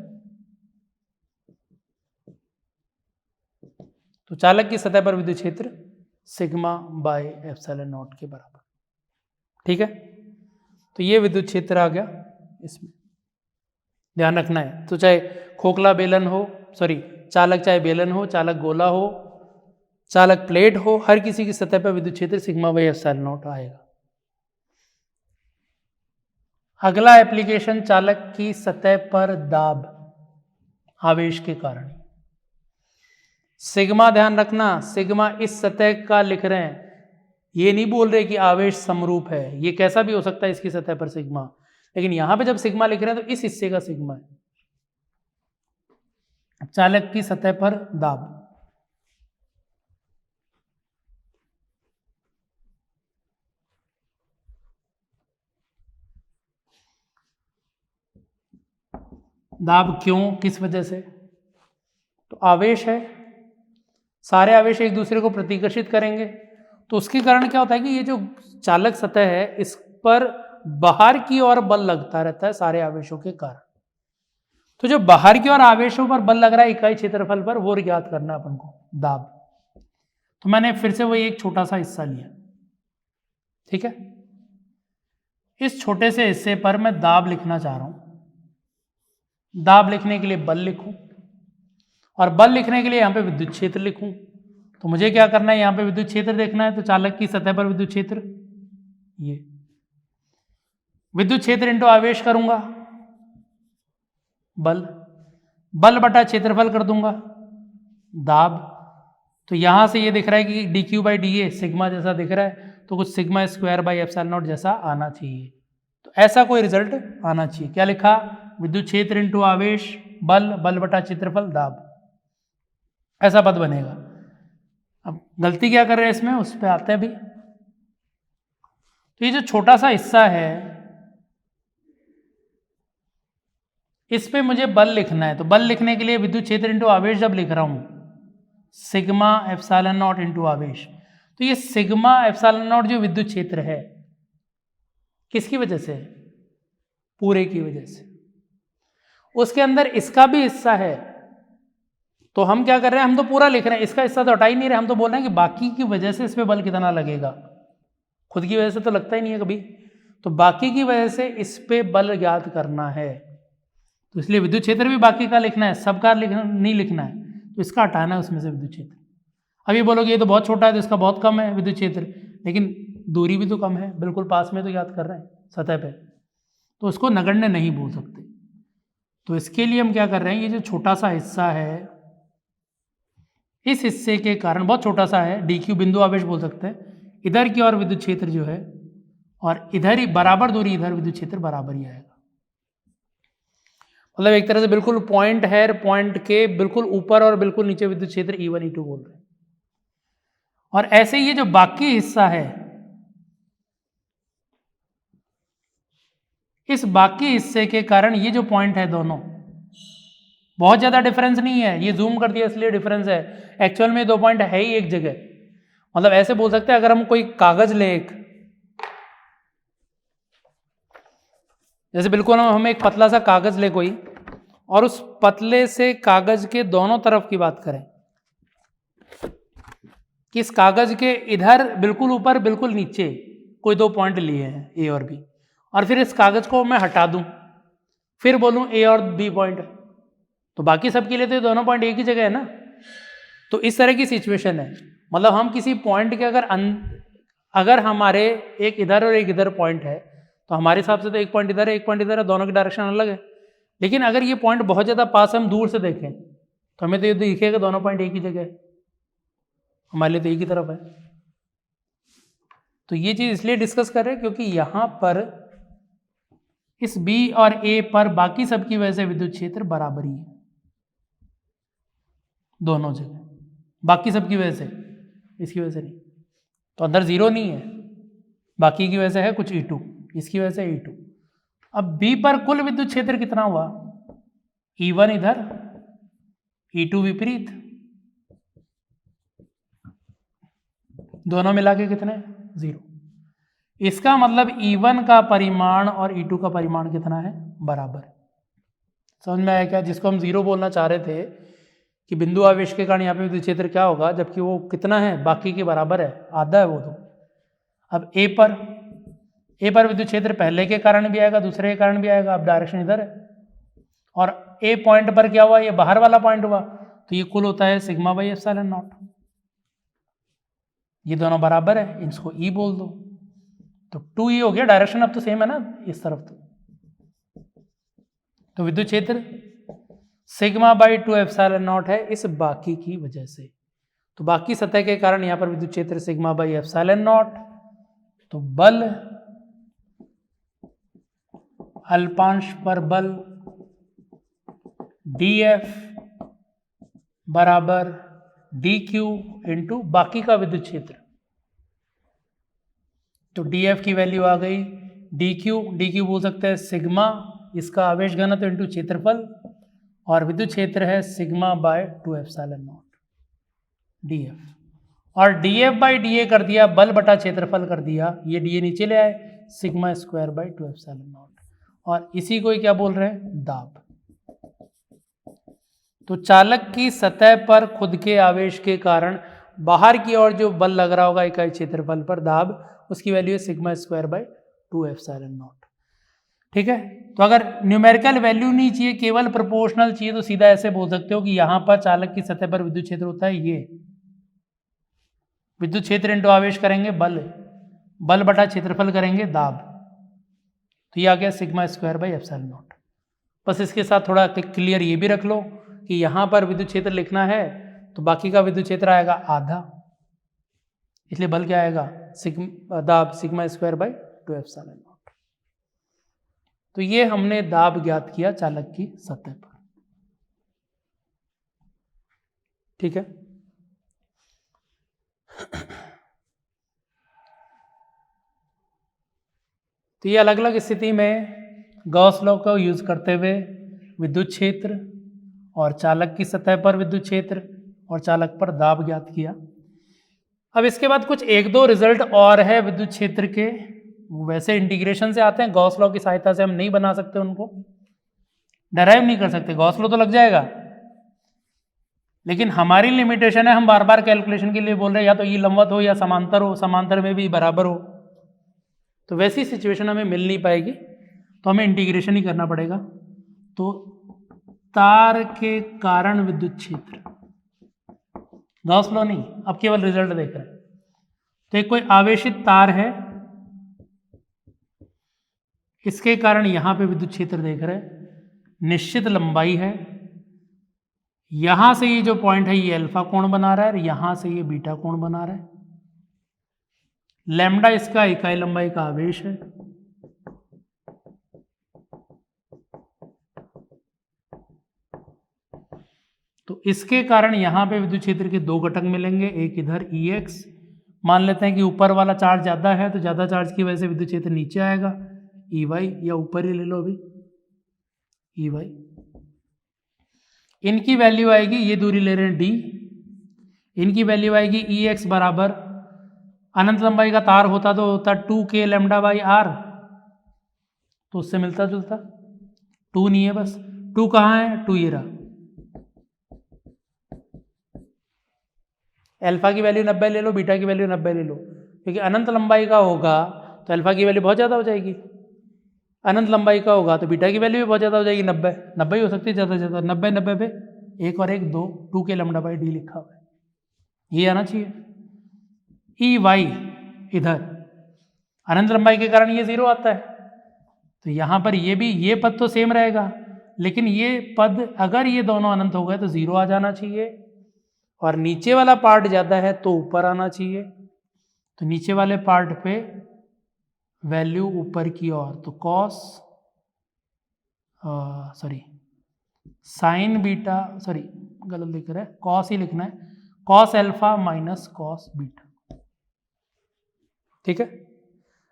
तो चालक की सतह पर विद्युत क्षेत्र सिग्मा बाय एप्सिलॉन नॉट के बराबर, ठीक है। तो ये विद्युत क्षेत्र आ गया, इसमें ध्यान रखना है। तो चाहे खोखला बेलन हो, चालक चाहे बेलन हो, चालक गोला हो, चालक प्लेट हो, हर किसी की सतह पर विद्युत क्षेत्र सिग्मा बाई एप्सिलॉन नॉट आएगा। अगला एप्लीकेशन, चालक की सतह पर दाब आवेश के कारण। सिग्मा ध्यान रखना, सिग्मा इस सतह का लिख रहे हैं, ये नहीं बोल रहे कि आवेश समरूप है, ये कैसा भी हो सकता है इसकी सतह पर सिग्मा, लेकिन यहां पे जब सिग्मा लिख रहे हैं तो इस हिस्से का सिग्मा है, चालक की सतह पर दाब। दाब क्यों, किस वजह से, तो आवेश है, सारे आवेश एक दूसरे को प्रतिकर्षित करेंगे, तो उसके कारण क्या होता है कि ये जो चालक सतह है इस पर बाहर की ओर बल लगता रहता है सारे आवेशों के कारण। तो जो बाहर की ओर आवेशों पर बल लग रहा है इकाई क्षेत्रफल पर, वो ज्ञात करना है अपन को, दाब। तो मैंने फिर से वही एक छोटा सा हिस्सा लिया, ठीक है। इस छोटे से हिस्से पर मैं दाब लिखना चाह रहा हूं। दाब लिखने के लिए बल लिखूं, और बल लिखने के लिए यहां पे विद्युत क्षेत्र लिखूं। तो मुझे क्या करना है, यहां पे विद्युत क्षेत्र देखना है, तो चालक की सतह पर विद्युत क्षेत्र, ये विद्युत क्षेत्र इंटू आवेश करूंगा, बल, बल बटा क्षेत्रफल कर दूंगा, दाब। तो यहां से ये दिख रहा है कि D Q by D A sigma जैसा दिख रहा है, तो कुछ sigma square by epsilon not जैसा आना चाहिए। तो ऐसा कोई रिजल्ट आना चाहिए। क्या लिखा, विद्युत क्षेत्र इंटू आवेश, बल, बल बटा क्षेत्रफल, दाब, ऐसा पद बनेगा। अब गलती क्या कर रहे हैं इसमें, उस पर आते हैं अभी। तो ये जो छोटा सा हिस्सा है इस पे मुझे बल लिखना है, तो बल लिखने के लिए विद्युत क्षेत्र इंटू आवेश जब लिख रहा हूं, सिग्मा एप्सिलॉन नॉट इंटू आवेश, तो ये सिग्मा एप्सिलॉन नॉट जो विद्युत क्षेत्र है किसकी वजह से, पूरे की वजह से, उसके अंदर इसका भी हिस्सा है। तो हम क्या कर रहे हैं, हम तो पूरा लिख रहे हैं, इसका हिस्सा तो हटा ही नहीं रहे, हम तो बोल रहे हैं कि बाकी की वजह से इस पे बल कितना लगेगा, खुद की वजह से तो लगता ही नहीं है कभी, तो बाकी की वजह से इस पे बल ज्ञात करना है। तो इसलिए विद्युत क्षेत्र भी बाकी का लिखना है, सबका नहीं लिखना है, तो इसका हटाना है उसमें से विद्युत क्षेत्र। अभी बोलोगे ये तो बहुत छोटा है तो इसका बहुत कम है विद्युत क्षेत्र, लेकिन दूरी भी तो कम है, बिल्कुल पास में तो याद कर रहे हैं सतह पे, तो उसको नगण्य नहीं बोल सकते। तो इसके लिए हम क्या कर रहे हैं, ये जो छोटा सा हिस्सा है इस हिस्से के कारण, बहुत छोटा सा है, डी क्यू बिंदु आवेश बोल सकते हैं, इधर की ओर विद्युत क्षेत्र जो है और इधर ही बराबर दूरी, इधर विद्युत क्षेत्र बराबर ही आएगा। मतलब एक तरह से बिल्कुल पॉइंट है, पॉइंट के बिल्कुल ऊपर और बिल्कुल नीचे विद्युत क्षेत्र E1 E2 बोल रहे हैं। और ऐसे ये जो बाकी हिस्सा है इस बाकी हिस्से के कारण ये जो पॉइंट है दोनों बहुत ज़्यादा डिफरेंस नहीं है, ये जूम कर दिया इसलिए डिफरेंस है, एक्चुअल में दो पॉइंट है ही एक जगह। मतलब ऐसे बोल सकते हैं, अगर हम कोई कागज ले एक, जैसे बिल्कुल हम एक पतला सा कागज ले कोई, और उस पतले से कागज के दोनों तरफ की बात करें कि इस कागज के इधर बिल्कुल ऊपर बिल्कुल नीचे कोई दो पॉइंट लिए हैं ए और बी, और फिर इस कागज को मैं हटा दूं, फिर बोलूं ए और बी पॉइंट, तो बाकी सबके लिए तो दोनों पॉइंट एक ही जगह है ना। तो इस तरह की सिचुएशन है। मतलब हम किसी पॉइंट के अगर हमारे एक इधर और एक इधर पॉइंट है, तो हमारे हिसाब से तो एक पॉइंट इधर है एक पॉइंट इधर है, दोनों की डायरेक्शन अलग है। लेकिन अगर ये पॉइंट बहुत ज़्यादा पास हम दूर से देखें तो हमें तो ये दिखेगा दोनों पॉइंट एक ही जगह है, हमारे लिए तो एक ही तरफ है। तो ये चीज़ इसलिए डिस्कस कर रहे हैं क्योंकि यहाँ पर इस B और A पर बाकी सबकी वजह से विद्युत क्षेत्र बराबर ही है दोनों जगह, बाकी सबकी वजह से, इसकी वजह से नहीं। तो अंदर जीरो नहीं है, बाकी की वजह से है कुछ E2, इसकी वजह से E2। अब B पर कुल विद्युत क्षेत्र कितना हुआ, E1 इधर E2 विपरीत, दोनों मिला के कितने, 0। इसका मतलब E1 का परिमाण और E2 का परिमाण कितना है, बराबर। समझ में आया क्या? जिसको हम 0 बोलना चाह रहे थे कि बिंदु आवेश के कारण यहाँ पे विद्युत क्षेत्र क्या होगा, जबकि वो कितना है, बाकी के बराबर है, आधा है वो तो। अब A पर विद्युत क्षेत्र पहले के कारण भी आएगा, दूसरे के कारण भी आएगा, अब डायरेक्शन इधर है। और A पॉइंट पर क्या हुआ, ये बाहर वाला पॉइंट हुआ, तो ये कुल होता है सिग्मा बाई एप्सिलॉन नॉट। ये दोनों बराबर है, इसको E बोल दो, तो 2E हो गया। डायरेक्शन अब तो सेम है ना इस तरफ तो विद्युत क्षेत्र सिग्मा बाई 2 एप्सिलॉन नॉट है इस बाकी की वजह से। तो बाकी सतह के कारण यहाँ पर विद्युत क्षेत्र सिग्मा बाई एप्सिलॉन नॉट। तो बल, अल्पांश पर बल dF बराबर dQ इंटू बाकी का विद्युत क्षेत्र। तो dF की वैल्यू आ गई, dQ बोल सकते हैं सिग्मा, इसका आवेश घनत्व इंटू क्षेत्रफल, और विद्युत क्षेत्र है sigma bye 2 epsilon not dF। और dF बाई dA कर दिया, बल बटा क्षेत्रफल कर दिया, ये dA नीचे ले आए, sigma square by 2 epsilon not. और इसी को क्या बोल रहे हैं, दाब। तो चालक की सतह पर खुद के आवेश के कारण बाहर की ओर जो बल लग रहा होगा इकाई क्षेत्रफल पर, दाब, उसकी वैल्यू है sigma square by 2 epsilon not. ठीक है। तो अगर न्यूमेरिकल वैल्यू नहीं चाहिए, केवल प्रोपोर्शनल चाहिए, तो सीधा ऐसे बोल सकते हो कि यहां पर चालक की सतह पर विद्युत क्षेत्र होता है, ये विद्युत क्षेत्र इंटू आवेश करेंगे बल बटा क्षेत्रफल करेंगे दाब, तो ये आ गया sigma square by epsilon not. बस इसके साथ थोड़ा क्लियर ये भी रख लो कि यहाँ पर विद्युत क्षेत्र लिखना है तो बाकी का विद्युत क्षेत्र आएगा आधा, इसलिए बल क्या आएगा, दाब sigma square by 2 epsilon naught. तो ये हमने दाब ज्ञात किया चालक की सतह पर। ठीक है। तो ये अलग अलग स्थिति में गॉस लॉ का यूज करते हुए विद्युत क्षेत्र और चालक की सतह पर विद्युत क्षेत्र और चालक पर दाब ज्ञात किया। अब इसके बाद कुछ एक दो रिजल्ट और है विद्युत क्षेत्र के, वैसे इंटीग्रेशन से आते हैं, गॉस लॉ की सहायता से हम नहीं बना सकते, उनको डराइव नहीं कर सकते, गॉस लॉ तो लग जाएगा, लेकिन हमारी लिमिटेशन है, हम बार बार कैलकुलेशन के लिए बोल रहे हैं या तो ये लंबवत हो या समांतर हो, समांतर में भी बराबर हो, तो वैसी सिचुएशन हमें मिल नहीं पाएगी, तो हमें इंटीग्रेशन ही करना पड़ेगा। तो तार के कारण विद्युत क्षेत्र, गॉस लॉ नहीं, अब केवल रिजल्ट देख रहे हैं। तो एक कोई आवेशित तार है, इसके कारण यहां पे विद्युत क्षेत्र देख रहे हैं, निश्चित लंबाई है, यहां से ये जो पॉइंट है ये अल्फा कोण बना रहा है और यहां से ये बीटा कोण बना रहा है, लैम्डा इसका इकाई लंबाई का आवेश है, तो इसके कारण यहां पे विद्युत क्षेत्र के दो घटक मिलेंगे, एक इधर EX, मान लेते हैं कि ऊपर वाला चार्ज ज्यादा है तो ज्यादा चार्ज की वजह से विद्युत क्षेत्र नीचे आएगा, ई वाई, या ऊपर ही ले लो अभी ई वाई, इनकी वैल्यू आएगी, ये दूरी ले रहे हैं डी, इनकी वैल्यू आएगी ई एक्स बराबर, अनंत लंबाई का तार होता तो होता 2k लैम्डा बाई आर, तो उससे मिलता जुलता, 2 नहीं है बस, 2 कहाँ है, 2 ये रहा। अल्फा की वैल्यू 90 ले लो, बीटा की वैल्यू 90 ले लो, क्योंकि अनंत लंबाई का होगा तो अल्फा की वैल्यू बहुत ज़्यादा हो जाएगी, अनंत लंबाई का होगा तो बीटा की वैल्यू भी बहुत ज़्यादा हो जाएगी, 90 ही हो सकती है ज़्यादा से ज़्यादा, 90 पे 1 और 1 2, 2k लैम्डा बाई डी लिखा हुआ है, ये आना चाहिए। ई वाई इधर अनंत लंबाई के कारण ये 0 आता है, तो यहाँ पर ये भी, ये पद तो सेम रहेगा, लेकिन ये पद अगर ये दोनों अनंत हो गए तो 0 आ जाना चाहिए, और नीचे वाला पार्ट ज़्यादा है तो ऊपर आना चाहिए, तो नीचे वाले पार्ट पे वैल्यू ऊपर की ओर, तो कॉस साइन बीटा, सॉरी गलत लिख रहा है, कॉस ही लिखना है, cos alpha minus cos beta, ठीक है।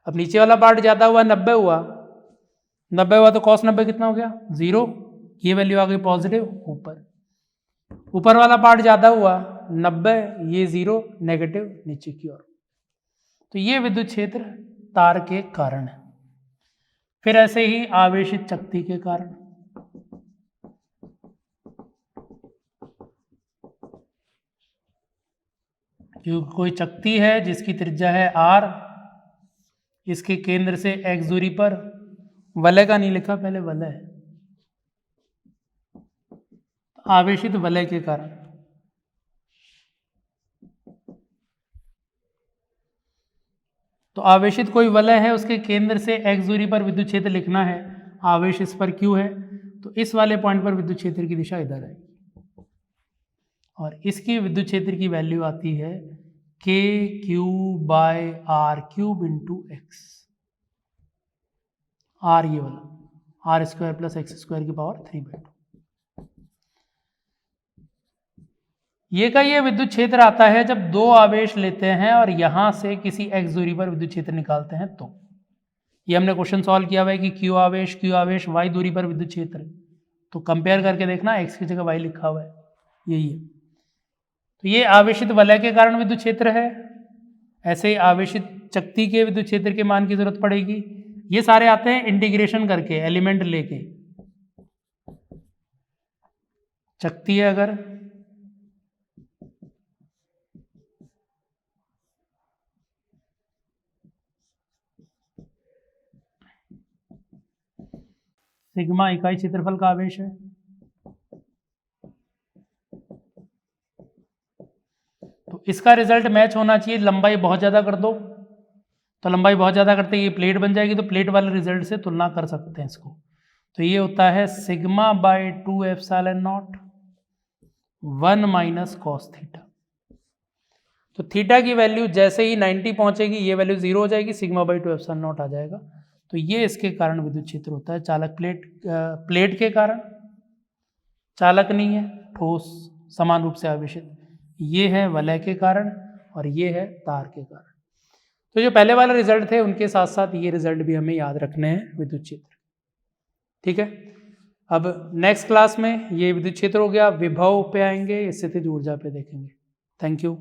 अब नीचे वाला पार्ट ज़्यादा हुआ, 90 हुआ, 90 हुआ तो कॉस 90 कितना हो गया, 0, ये वैल्यू आ गई पॉजिटिव ऊपर, ऊपर वाला पार्ट ज़्यादा हुआ 90, ये 0 नेगेटिव नीचे की ओर, तो ये विद्युत क्षेत्र तार के कारण है। फिर ऐसे ही आवेशित चक्ति के कारण, जो कोई चक्ति है जिसकी त्रिज्या है r, इसके केंद्र से x दूरी पर, वलय का नहीं लिखा पहले, वलय, आवेशित वलय के कारण, तो आवेशित कोई वलय है, उसके केंद्र से x दूरी पर विद्युत क्षेत्र लिखना है, आवेश इस पर q है, तो इस वाले पॉइंट पर विद्युत क्षेत्र की दिशा इधर है, और इसकी विद्युत क्षेत्र की वैल्यू आती है k q by r cube into x, r ये वाला, r square plus x square की पावर 3/2, ये का ये विद्युत क्षेत्र आता है जब दो आवेश लेते हैं और यहां से किसी x दूरी पर विद्युत क्षेत्र निकालते हैं, तो ये हमने क्वेश्चन सॉल्व किया हुआ है कि q आवेश y दूरी पर विद्युत क्षेत्र, तो कंपेयर करके देखना, x की जगह y लिखा हुआ है, यही है। तो ये आवेशित वलय के कारण विद्युत क्षेत्र है, ऐसे ही आवेशित चक्ति के विद्युत क्षेत्र के मान की जरूरत पड़ेगी, ये सारे आते हैं इंटीग्रेशन करके, एलिमेंट लेके, चक्ति है अगर, सिग्मा इकाई क्षेत्रफल का आवेश है, तो इसका रिजल्ट मैच होना चाहिए, लंबाई बहुत ज़्यादा कर दो, तो लंबाई बहुत ज़्यादा करते ये प्लेट बन जाएगी, तो प्लेट वाले रिजल्ट से तुलना कर सकते हैं इसको, तो ये होता है sigma bye 2 epsilon not 1 minus cos theta, तो थीटा की वैल्यू जैसे ही 90 पहुंचेगी ये वैल्यू 0 हो जाएगी, सिग्मा बाई 2 एप्सिलॉन नॉट आ जाएगा, तो ये इसके कारण विद्युत क्षेत्र होता है, चालक प्लेट के कारण, चालक नहीं है, ठोस समान रूप से आवेशित, ये है वलय के कारण और ये है तार के कारण। तो जो पहले वाले रिजल्ट थे उनके साथ साथ ये रिजल्ट भी हमें याद रखने हैं विद्युत क्षेत्र, ठीक है। अब नेक्स्ट क्लास में ये विद्युत क्षेत्र हो गया, विभव पे आएंगे, स्थितिज ऊर्जा पे देखेंगे। Thank you.